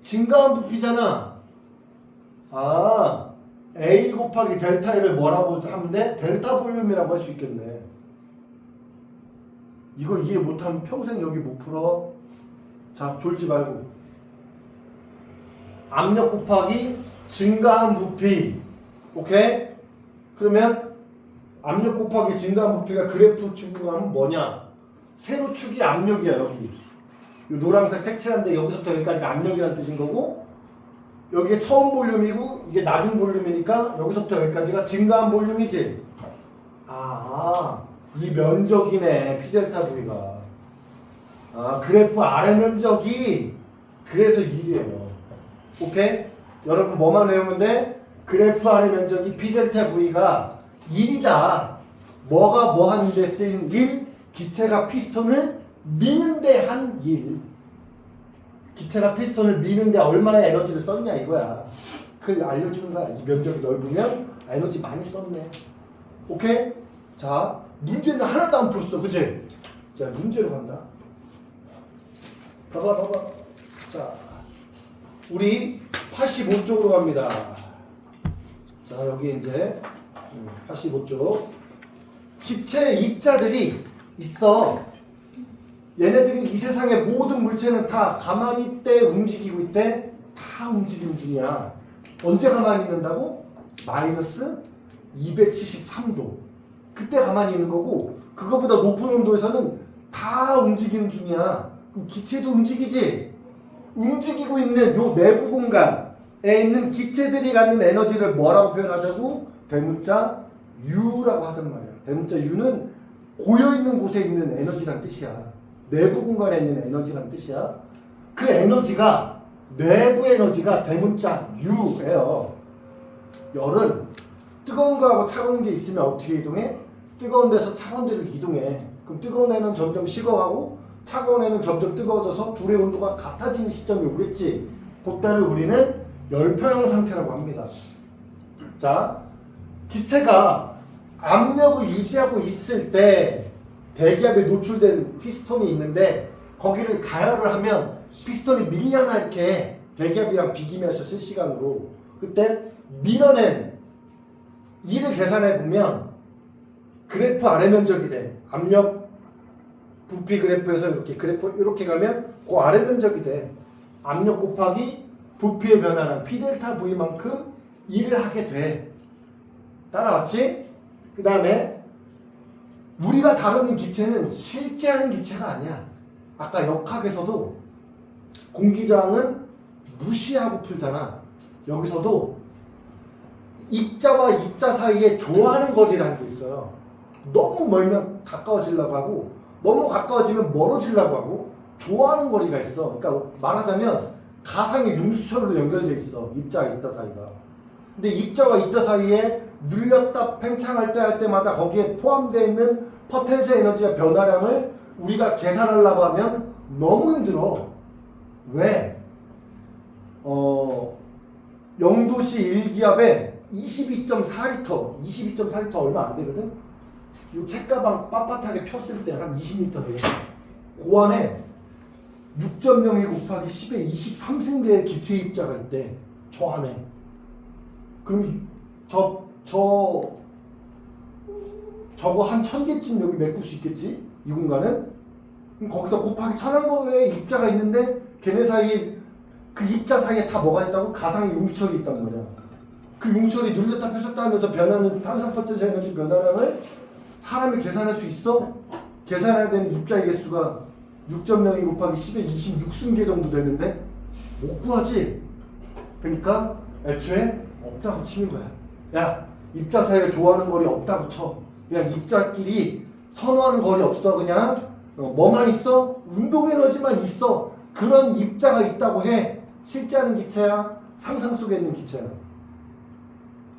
증가한 부피잖아. 아, A 곱하기 델타 L을 뭐라고 하면 돼? 델타 볼륨이라고 할 수 있겠네. 이거 이해 못하면 평생 여기 못 풀어. 자, 졸지 말고. 압력 곱하기 증가한 부피. 오케이? 그러면 압력 곱하기 증가한 부피가 그래프 축으로 하면 뭐냐? 세로축이 압력이야. 여기 이 노란색 색칠한데 여기서부터 여기까지가 압력이라는 뜻인 거고, 여기에 처음 볼륨이고 이게 나중 볼륨이니까 여기서부터 여기까지가 증가한 볼륨이지. 아, 이 면적이네. P델타 V가. 아, 그래프 아래 면적이 그래서 1이에요. 오케이? 여러분 뭐만 외우면 돼? 그래프 아래 면적이 P델타 V가 1이다. 뭐가 뭐 하는데 쓰인 1? 기체가 피스톤을 미는데 한 1. 기체가 피스톤을 미는데 얼마의 에너지를 썼냐 이거야. 그걸 알려주는 거야. 이 면적이 넓으면 에너지 많이 썼네. 오케이? 자, 문제는 하나도 안 풀었어. 그치? 자, 문제로 간다. 봐봐. 자, 우리 85쪽으로 갑니다. 자, 여기 이제 85쪽. 기체 입자들이 있어. 얘네들이 이 세상의 모든 물체는 다 가만히 있대, 움직이고 있대? 다 움직임 중이야. 언제 가만히 있는다고? 마이너스 273도. 그때 가만히 있는 거고, 그거보다 높은 온도에서는 다 움직이는 중이야. 그럼 기체도 움직이지? 움직이고 있는 요 내부 공간에 있는 기체들이 갖는 에너지를 뭐라고 표현하자고? 대문자 U라고 하단 말이야. 대문자 U는 고여있는 곳에 있는 에너지란 뜻이야. 내부 공간에 있는 에너지란 뜻이야. 그 에너지가, 내부 에너지가 대문자 U예요. 열은 뜨거운 거하고 차가운 게 있으면 어떻게 이동해? 뜨거운 데서 차가운 데로 이동해. 그럼 뜨거운 애는 점점 식어가고 차가운 애는 점점 뜨거워져서 둘의 온도가 같아지는 시점이 오겠지. 그때를 우리는 열평형 상태라고 합니다. 자, 기체가 압력을 유지하고 있을 때 대기압에 노출된 피스톤이 있는데 거기를 가열을 하면 피스톤이 밀려나 이렇게 대기압이랑 비기면서 실시간으로. 그때 밀어낸 이를 계산해보면 그래프 아래 면적이 돼. 압력 부피 그래프에서 이렇게 그래프 이렇게 가면 그 아래 면적이 돼. 압력 곱하기 부피의 변화는 P델타 V만큼 일을 하게 돼. 따라왔지? 그 다음에 우리가 다루는 기체는 실제 하는 기체가 아니야. 아까 역학에서도 공기저항은 무시하고 풀잖아. 여기서도 입자와 입자 사이에 좋아하는 거리라는 게 있어요. 너무 멀면 가까워지려고 하고 너무 가까워지면 멀어지려고 하고 좋아하는 거리가 있어. 그러니까 말하자면 가상의 융수철로 연결돼 있어. 입자와 입자 사이가. 근데 입자와 입자 사이에 눌렸다 팽창할 때 할 때마다 거기에 포함되어 있는 포텐셜 에너지와 변화량을 우리가 계산하려고 하면 너무 힘들어. 왜? 0도씨 1기압에 22.4리터 22.4리터 얼마 안 되거든? 이 책가방 빳빳하게 폈을 때 한 20리터 되거든. 그 안에 6.01 곱하기 10의 23승계의 기체 입자가 있대. 저 안에. 그럼 저거 한 1000개쯤 여기 메꿀 수 있겠지? 이 공간은? 그럼 거기다 곱하기 1000의 입자가 있는데 걔네 사이에 그 입자 사이에 다 뭐가 있다고? 가상의 융수철이 있단 말이야. 그 융수철이 눌렸다 펴졌다 하면서 변하는 탄산 포텐셜 에너지 변화량을 사람이 계산할 수 있어? 계산해야 되는 입자의 개수가 6.02 곱하기 10의 26승계 정도 되는데 못 구하지? 그러니까 애초에 없다고 치는 거야. 야, 입자 사이에 좋아하는 거리 없다고 쳐. 그냥 입자끼리 선호하는 거리 없어. 그냥 뭐만 있어? 운동 에너지만 있어. 그런 입자가 있다고 해. 실제 하는 기체야? 상상 속에 있는 기체야?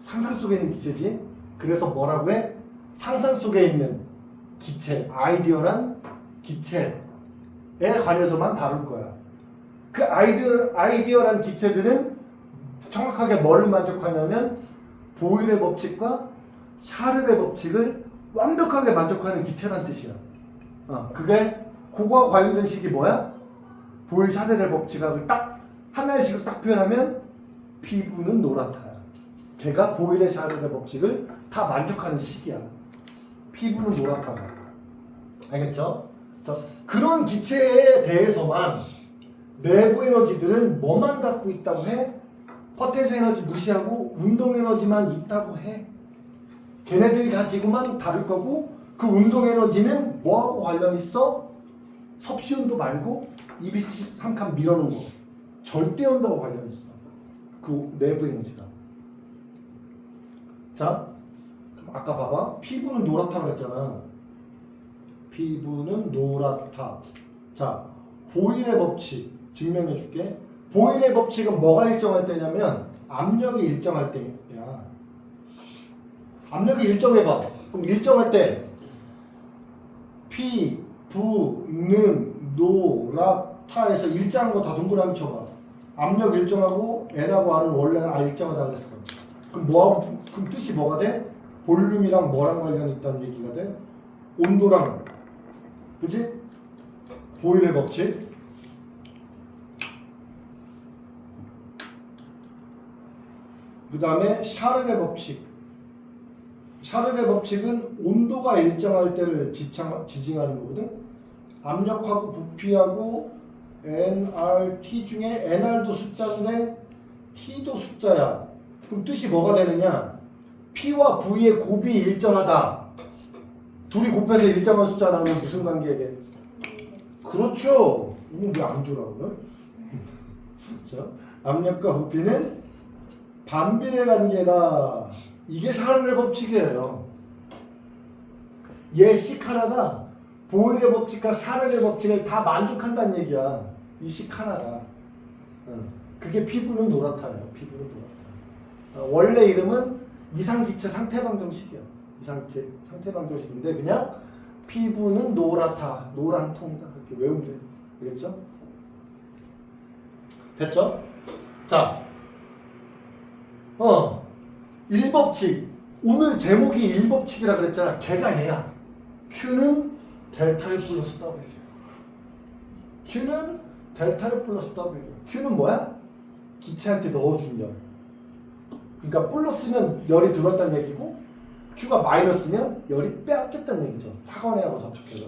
상상 속에 있는 기체지. 그래서 뭐라고 해? 상상 속에 있는 기체, 아이디어란 기체에 관해서만 다룰 거야. 그 아이디어란 기체들은 정확하게 뭐를 만족하냐면 보일의 법칙과 샤를의 법칙을 완벽하게 만족하는 기체란 뜻이야. 그게 그거와 관련된 식이 뭐야? 보일 샤를의 법칙을 딱 하나의 식으로 딱 표현하면 피부는 노랗다야. 걔가 보일의 샤를의 법칙을 다 만족하는 식이야. 피부는 노랗다가. 알겠죠? 그래서 그런 기체에 대해서만 내부 에너지들은 뭐만 갖고 있다고 해? 포텐셜 에너지 무시하고 운동 에너지만 있다고 해. 걔네들이 가지고만 다룰 거고 그 운동 에너지는 뭐하고 관련 있어? 섭씨온도 말고 223칸 밀어놓은 거. 절대 온도하고 관련 있어. 그 내부 에너지가. 자, 아까 봐봐. 피부는 노랗다고 그랬잖아. 피부는 노랗다. 자, 보일의 법칙 증명해 줄게. 보일의 법칙은 뭐가 일정할 때냐면 압력이 일정할 때야. 압력이 일정해봐. 그럼 일정할 때 피부는 노랗다에서 일정한 거 다 동그라미 쳐봐. 압력 일정하고 N하고 R은 원래 일정하다 그랬어. 그럼 뭐하고, 그럼 뜻이 뭐가 돼? 볼륨이랑 뭐랑 관련이 있다는 얘기가 돼? 온도랑. 그치? 보일의 법칙. 그 다음에 샤를의 법칙. 샤를의 법칙은 온도가 일정할 때를 지칭하는 거거든. 압력하고 부피하고 nRT 중에 nR도 숫자인데 T도 숫자야. 그럼 뜻이 뭐가 되느냐? P와 V의 곱이 일정하다. 둘이 곱해서 일정한 숫자 나오면 무슨 관계게? 그렇죠. 이거 왜 안 줘라 오늘? 그렇죠? 압력과 부피는 반비례 관계다. 이게 샤를의 법칙이에요. 얘 식 하나가 보일의 법칙과 샤를의 법칙을 다 만족한다는 얘기야. 이 식 하나가. 그게 피부는 노랗다예요. 피부는 노랗다. 원래 이름은 이상기체 상태방정식이야. 이상기체 상태방정식인데 그냥 피부는 노랗다. 노란통이다. 이렇게 외우면 돼. 알겠죠? 됐죠? 자, 1법칙. 오늘 제목이 1법칙이라 그랬잖아. 걔가 얘야. Q는 델타 U 플러스 W. Q는 델타 U 플러스 W. Q는 뭐야? 기체한테 넣어준 열. 그러니까 플러스면 열이 들어왔다는 얘기고 Q가 마이너스면 열이 빼앗겼다는 얘기죠. 차가운 애하고 접촉해서.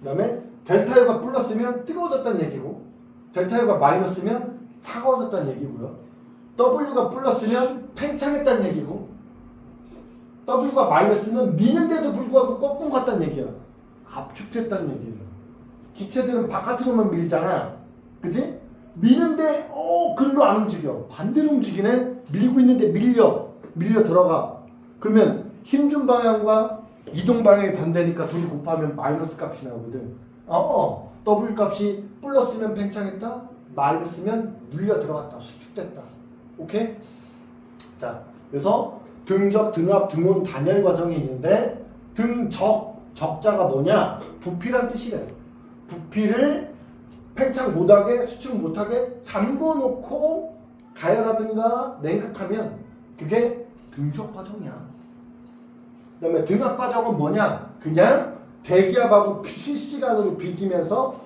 그 다음에 델타 U가 플러스면 뜨거워졌다는 얘기고 델타 U가 마이너스면 차가워졌다는 얘기고요. W가 플러스면 팽창했다는 얘기고 W가 마이너스는 미는데도 불구하고 거꾸로 갔다는 얘기야. 압축됐다는 얘기예요. 기체들은 바깥으로만 밀잖아. 그치? 미는데 글로 안 움직여. 반대로 움직이네. 밀고 있는데 밀려 들어가. 그러면 힘준 방향과 이동 방향이 반대니까 둘이 곱하면 마이너스 값이 나오거든. W 값이 플러스면 팽창했다. 마이너스면 눌려 들어갔다. 수축됐다. 오케이? 자, 그래서 등적, 등압, 등온, 단열 과정이 있는데 등적, 적자가 뭐냐? 부피란 뜻이래요. 부피를 팽창 못하게, 수축 못하게 잠궈놓고 가열하든가 냉각하면 그게 등적 과정이야. 그 다음에 등압 과정은 뭐냐? 그냥 대기압하고 실시간으로 비기면서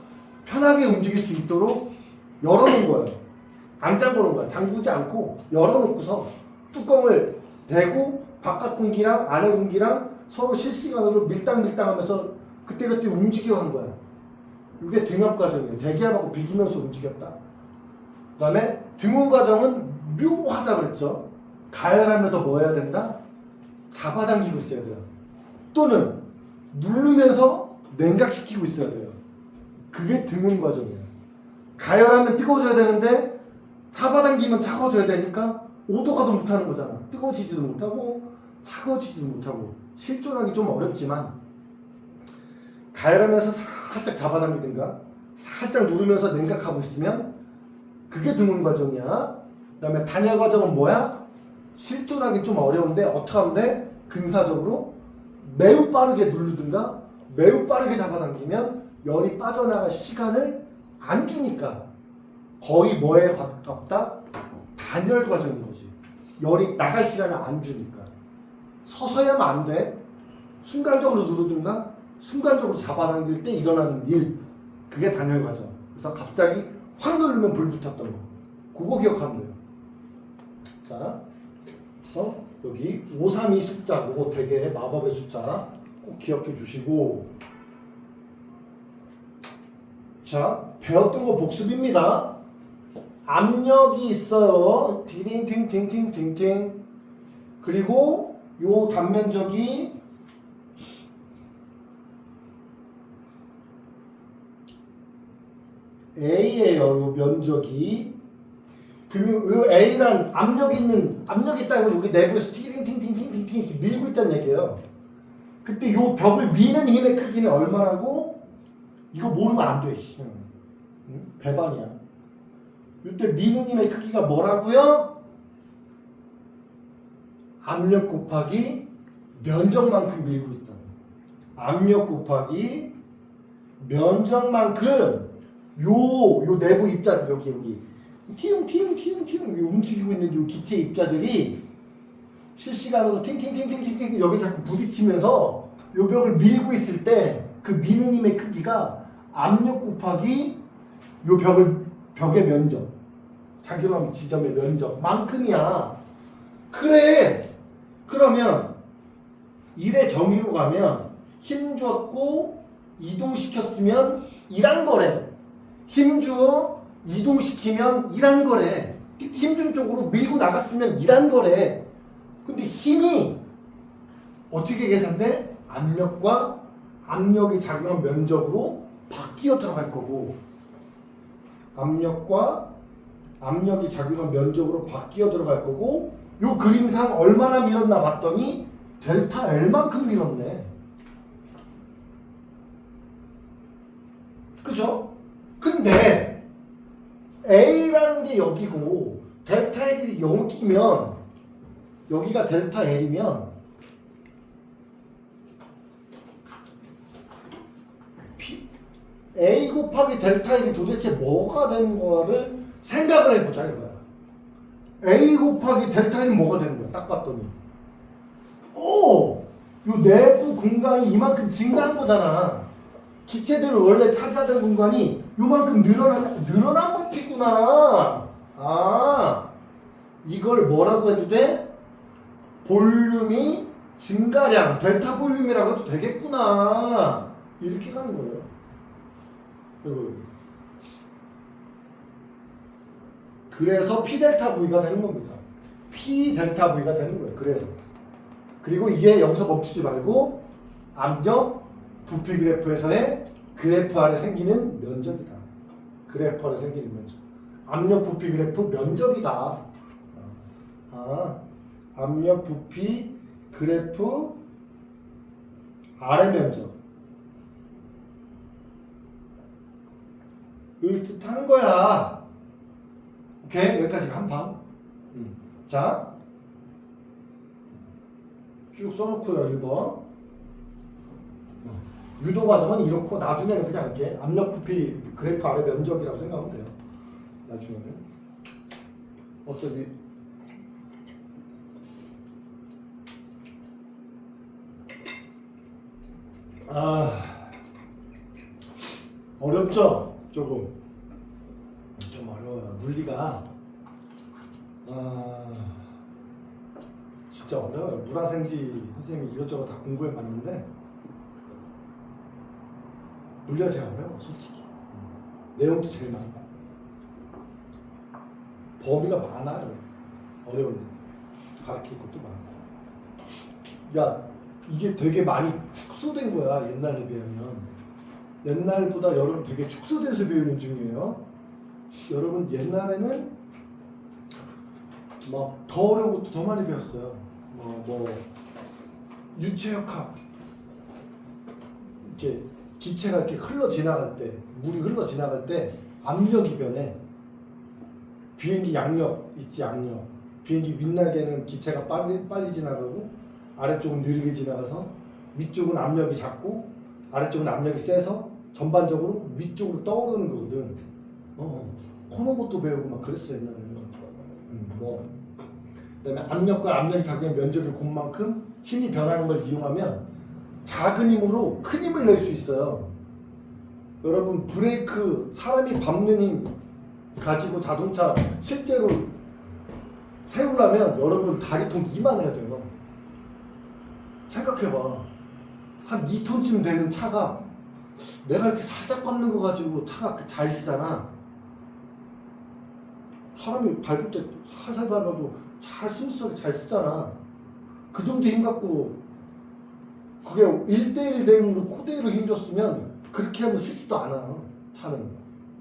편하게 움직일 수 있도록 열어놓은 거예요. 안 잠궈놓은 거야. 잠그지 않고 열어놓고서 뚜껑을 대고 바깥 공기랑 안에 공기랑 서로 실시간으로 밀당밀당하면서 그때그때 움직여 한 거야. 이게 등압 과정이에요. 대기압하고 비기면서 움직였다. 그 다음에 등온 과정은 묘하다 그랬죠. 가열하면서 뭐 해야 된다? 잡아당기고 있어야 돼요. 또는 누르면서 냉각시키고 있어야 돼요. 그게 등온 과정이에요. 가열하면 뜨거워져야 되는데 잡아당기면 차가워져야 되니까 오도가도 못하는 거잖아. 뜨거워지지도 못하고 차가워지지도 못하고 실존하기 좀 어렵지만 가열하면서 살짝 잡아당기든가 살짝 누르면서 냉각하고 있으면 그게 등온 과정이야. 그 다음에 단열 과정은 뭐야? 실존하기 좀 어려운데 어떻게 하면 돼? 근사적으로 매우 빠르게 누르든가 매우 빠르게 잡아당기면 열이 빠져나갈 시간을 안 주니까 거의 뭐에 가깝다? 단열 과정인 거지. 열이 나갈 시간을 안 주니까 서서히 하면 안 돼. 순간적으로 누르든가 순간적으로 잡아당길 때 일어나는 일, 그게 단열 과정. 그래서 갑자기 확 누르면 불 붙었던 거, 그거 기억하면 돼요. 자, 그래서 여기 532 숫자, 그거 되게 마법의 숫자 꼭 기억해 주시고, 자, 배웠던 거 복습입니다. 압력이 있어요. 팅팅팅팅팅팅. 그리고 요 단면적이 A예요. 요 면적이. 그리고 요 A란 압력이 있다는 건 여기 내부에서 팅팅팅팅팅팅 이렇게 밀고 있다는 얘기예요. 그때 요 벽을 미는 힘의 크기는 얼마라고? 이거 모르면 안 돼. 응? 배반이야. 이때 미는 힘의 크기가 뭐라고요? 압력 곱하기 면적만큼 밀고 있다. 압력 곱하기 면적만큼 요 내부 입자들 여기 튀웅 움직이고 있는 요 기체의 입자들이 실시간으로 팅팅팅팅팅 여기 자꾸 부딪히면서 요 벽을 밀고 있을 때 그 미는 힘의 크기가 압력 곱하기 요 벽의 면적, 작용하는 지점의 면적만큼이야. 그래. 그러면 1의 정의로 가면 힘 줬고 이동시켰으면 1한 거래. 힘 주어 이동시키면 1한 거래. 힘 준 쪽으로 밀고 나갔으면 1한 거래. 근데 힘이 어떻게 계산돼? 압력이 작용한 면적으로 바뀌어 들어갈 거고, 압력이 작용한 면적으로 바뀌어 들어갈 거고, 요 그림상 얼마나 밀었나 봤더니 델타 L만큼 밀었네. 그죠? 근데 A라는 게 여기고 델타 L이 여기면, 여기가 델타 L이면 A 곱하기 델타 L이 도대체 뭐가 되는 거를 생각을 해보자 이거야. A 곱하기 델타 L이 뭐가 되는 거야? 딱 봤더니 요 내부 공간이 이만큼 증가한 거잖아. 기체들을 원래 차지하던 공간이 요만큼 늘어난 부피구나. 이걸 뭐라고 해도 돼? 볼륨이 증가량, 델타 볼륨이라고 해도 되겠구나. 이렇게 가는 거예요. 그래서 P 델타 V가 되는 겁니다. P 델타 V가 되는 거예요. 그래서. 그리고 이게 여기서 멈추지 말고 압력 부피 그래프에서의 그래프 아래 생기는 면적이다. 그래프 아래 생기는 면적. 압력 부피 그래프 면적이다. 압력 부피 그래프 아래 면적. 을 뜻하는 거야. 오케이? 여기까지가 한 방. 자, 쭉 써놓고요. 1번. 유도 과정은 이렇고 나중에는 그냥 이렇게 압력 부피 그래프 아래 면적이라고 생각하면 돼요. 나중에는 어차피 어렵죠? 조금 좀 어려워요. 물리가 진짜 어려워요. 물화생지 선생님이 이것저것 다 공부해봤는데 물리가 제일 어려워 솔직히. 내용도 제일 많고 범위가 많아요. 어려운데 가르칠 것도 많고. 야 이게 되게 많이 축소된 거야. 옛날에 비하면. 옛날보다 여러분 되게 축소돼서 배우는 중이에요. 여러분 옛날에는 막 더 어려운 것도 더 많이 배웠어요. 뭐 유체역학 이렇게 기체가 이렇게 흘러 지나갈 때, 물이 흘러 지나갈 때 압력이 변해. 비행기 양력 있지, 양력. 비행기 윗날개는 기체가 빨리 지나가고 아래쪽은 느리게 지나가서 위쪽은 압력이 작고 아래쪽은 압력이 세서 전반적으로 위쪽으로 떠오르는 거거든. 그런 것도 배우고 막 그랬어 옛날에는. 그다음에 압력과 압력이 작으면 면적이 곧 만큼 힘이 변하는 걸 이용하면 작은 힘으로 큰 힘을 낼 수 있어요. 여러분 브레이크 사람이 밟는 힘 가지고 자동차 실제로 세우려면 여러분 다리통 이만해야 돼요. 생각해봐. 한 2톤쯤 되는 차가 내가 이렇게 살짝 밟는 거 가지고 차가 잘 쓰잖아. 사람이 밟을 때 살살 밟아도 잘 스무스하게 잘 쓰잖아. 그 정도 힘 갖고 그게 1대1 대응으로 코대로 힘줬으면 그렇게 하면 쓰지도 않아. 차는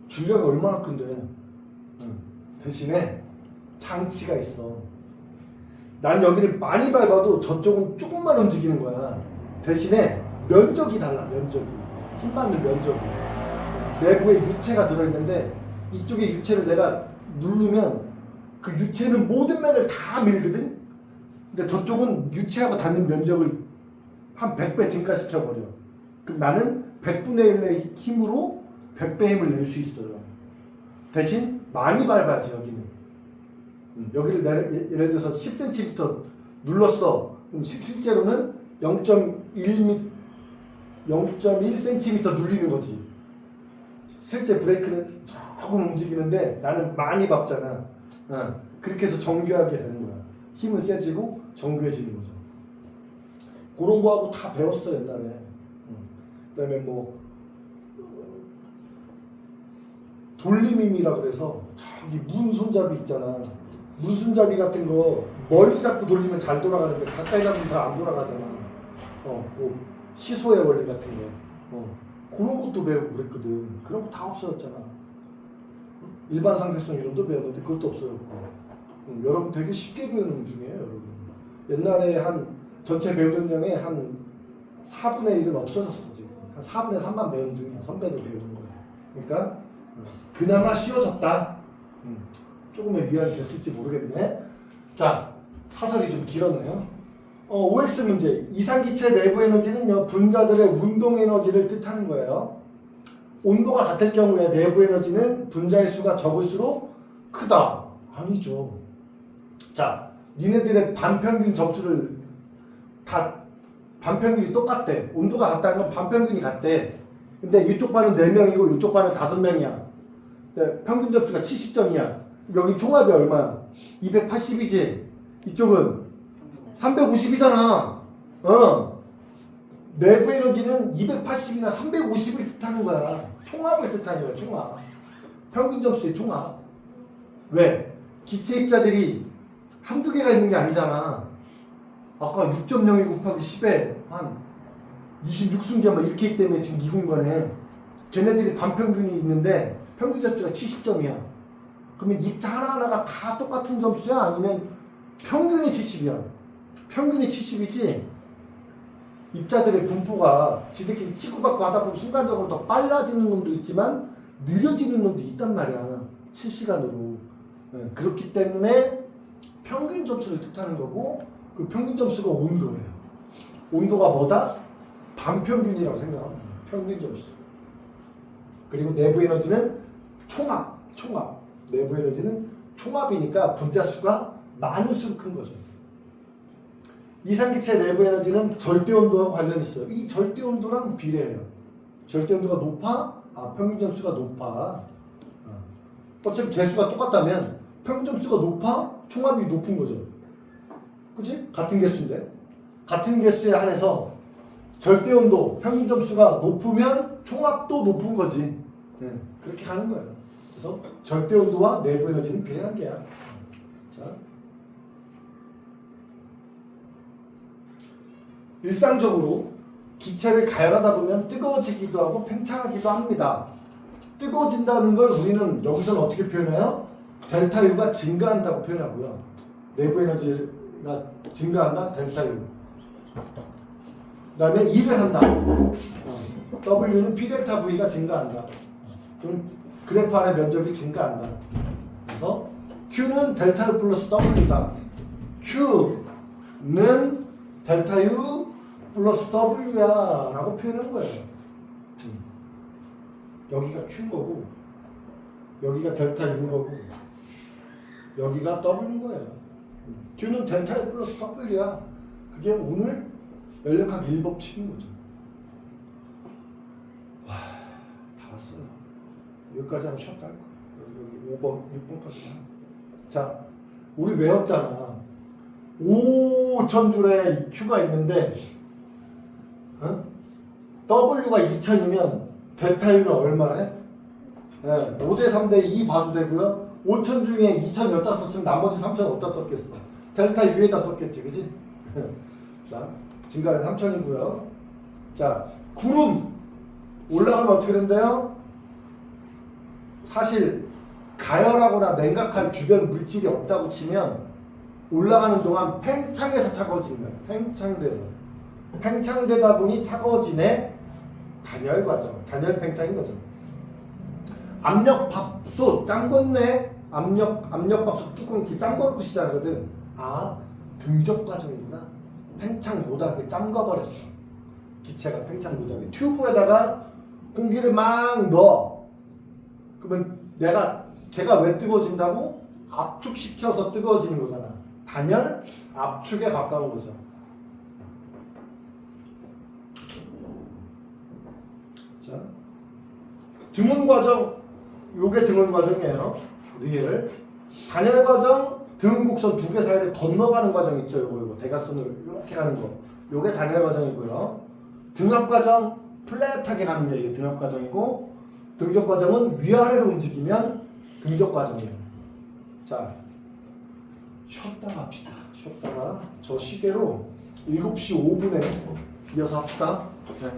줄력이 얼마나 큰데. 대신에 장치가 있어. 난 여기를 많이 밟아도 저쪽은 조금만 움직이는 거야. 대신에 면적이 달라. 면적이 힘 받는 면적이. 내부에 유체가 들어있는데 이쪽에 유체를 내가 누르면 그 유체는 모든 면을 다 밀거든. 근데 저쪽은 유체하고 닿는 면적을 한 100배 증가시켜버려. 그럼 나는 100분의 1의 힘으로 100배 힘을 낼 수 있어요. 대신 많이 밟아야지 여기는. 여기를 예를 들어서 10cm 눌렀어. 그럼 실제로는 0.1cm 눌리는 거지. 실제 브레이크는 조금 움직이는데 나는 많이 밟잖아. 그렇게 해서 정교하게 되는 거야. 힘은 세지고 정교해지는 거죠. 그런 거하고 다 배웠어 옛날에. 그다음에 뭐 돌림힘이라 그래서 저기 문 손잡이 있잖아. 문 손잡이 같은 거 멀리 잡고 돌리면 잘 돌아가는데 가까이 잡으면 잘 안 돌아가잖아. 그 시소의 원리 같은 거. 그런 것도 배우고 그랬거든. 그런 거 다 없어졌잖아. 일반 상대성 이론도 배웠는데 그것도 없어졌고. 여러분 되게 쉽게 배우는 중이에요, 여러분. 옛날에 한 전체 배우던 양의 한 4분의 1은 없어졌어 지금. 한 4분의 3만 배우는 중이야. 선배도 배우는 거야. 그러니까 그나마 쉬워졌다. 조금의 위안이 됐을지 모르겠네. 자, 사설이 좀 길었네요. OX 문제. 이상기체 내부 에너지는요, 분자들의 운동 에너지를 뜻하는 거예요. 온도가 같을 경우에 내부 에너지는 분자의 수가 적을수록 크다. 아니죠. 자, 니네들의 반평균 접수를 다 반평균이 똑같대. 온도가 같다는 건 반평균이 같대. 근데 이쪽 반은 4명이고 이쪽 반은 5명이야. 평균 접수가 70점이야. 여기 총합이 얼마야? 280이지. 이쪽은 350이잖아. 내부 에너지는 280이나 350을 뜻하는 거야. 총합을 뜻하는 거야. 총합. 평균 점수의 총합. 왜? 기체 입자들이 한두 개가 있는 게 아니잖아. 아까 6.02 곱하기 10에 한 26순기 막 이렇게 있기 때문에 지금 이 공간에 걔네들이 반평균이 있는데 평균 점수가 70점이야. 그러면 입자 하나하나가 다 똑같은 점수야? 아니면 평균이 70이야? 평균이 70이지? 입자들의 분포가 지들끼리 치고받고 하다 보면 순간적으로 더 빨라지는 놈도 있지만 느려지는 놈도 있단 말이야. 실시간으로. 그렇기 때문에 평균 점수를 뜻하는 거고 그 평균 점수가 온도예요. 온도가 뭐다? 반평균이라고 생각합니다. 평균 점수. 그리고 내부 에너지는 총합. 내부 에너지는 총합이니까 분자 수가 많을수록 큰 거죠. 이상기체 내부 에너지는 절대 온도와 관련이 있어요. 이 절대 온도랑 비례해요. 절대 온도가 높아? 평균 점수가 높아. 어차피 개수가 똑같다면 평균 점수가 높아? 총합이 높은 거죠. 그치? 같은 개수인데. 같은 개수에 한해서 절대 온도, 평균 점수가 높으면 총합도 높은 거지. 그렇게 가는 거예요. 그래서 절대 온도와 내부 에너지는 비례한 게야. 자. 일상적으로 기체를 가열하다 보면 뜨거워지기도 하고 팽창하기도 합니다. 뜨거워진다는 걸 우리는 여기서는 어떻게 표현해요? 델타 U가 증가한다고 표현하고요. 내부 에너지가 증가한다. 델타 U. 그 다음에 일을 한다. W는 P 델타 V가 증가한다. 그럼 그래프 안의 면적이 증가한다. 그래서 Q는 델타 U 플러스 W다. Q는 델타 U 플러스 W야 라고 표현한 거예요. 여기가 Q인 거고 여기가 델타 U인 거고 여기가 W인 거예요. Q는 델타 U 플러스 W야. 그게 오늘 연력학 1법칙인 거죠. 와, 다 왔어요. 여기까지 하면 쉬었다 할 거예요. 여기 5번, 6번까지. 자, 우리 외웠잖아. 5,000줄에 Q가 있는데 W가 2,000이면 델타 U는 얼마래? 5대 3대 2 봐도 되고요. 5,000 중에 2,000 여기다 썼으면 나머지 3,000 어디다 썼겠어? 델타 U에다 썼겠지, 그지? 자, 증가는 3,000이고요. 자, 구름 올라가면 어떻게 된대요? 사실 가열하거나 냉각할 주변 물질이 없다고 치면 올라가는 동안 팽창해서 차가워지는 거예요. 팽창되다 보니 차가워지네. 단열 과정, 단열 팽창인 거죠. 압력밥솥 짬궜네. 압력밥솥 뚜껑 이렇게 짬궈놓고 시작하거든. 등적 과정이구나. 팽창 못하게 짬궈버렸어. 기체가 팽창 못하게 튜브에다가 공기를 막 넣어. 그러면 걔가 왜 뜨거워진다고? 압축시켜서 뜨거워지는 거잖아. 단열, 압축에 가까운 거죠. 자, 등온 과정, 요게 등온 과정이에요. 리을 단열 과정, 등 곡선 두 개 사이를 건너가는 과정 있죠. 요거 대각선으로 이렇게 가는 거. 요게 단열 과정이고요. 등압 과정, 플랫하게 가는 게 이게 등압 과정이고, 등적 과정은 위아래로 움직이면 등적 과정이에요. 자, 쉬었다가 합시다. 쉬었다가 저 시계로 7시 5분에 이어서 합시다. 네.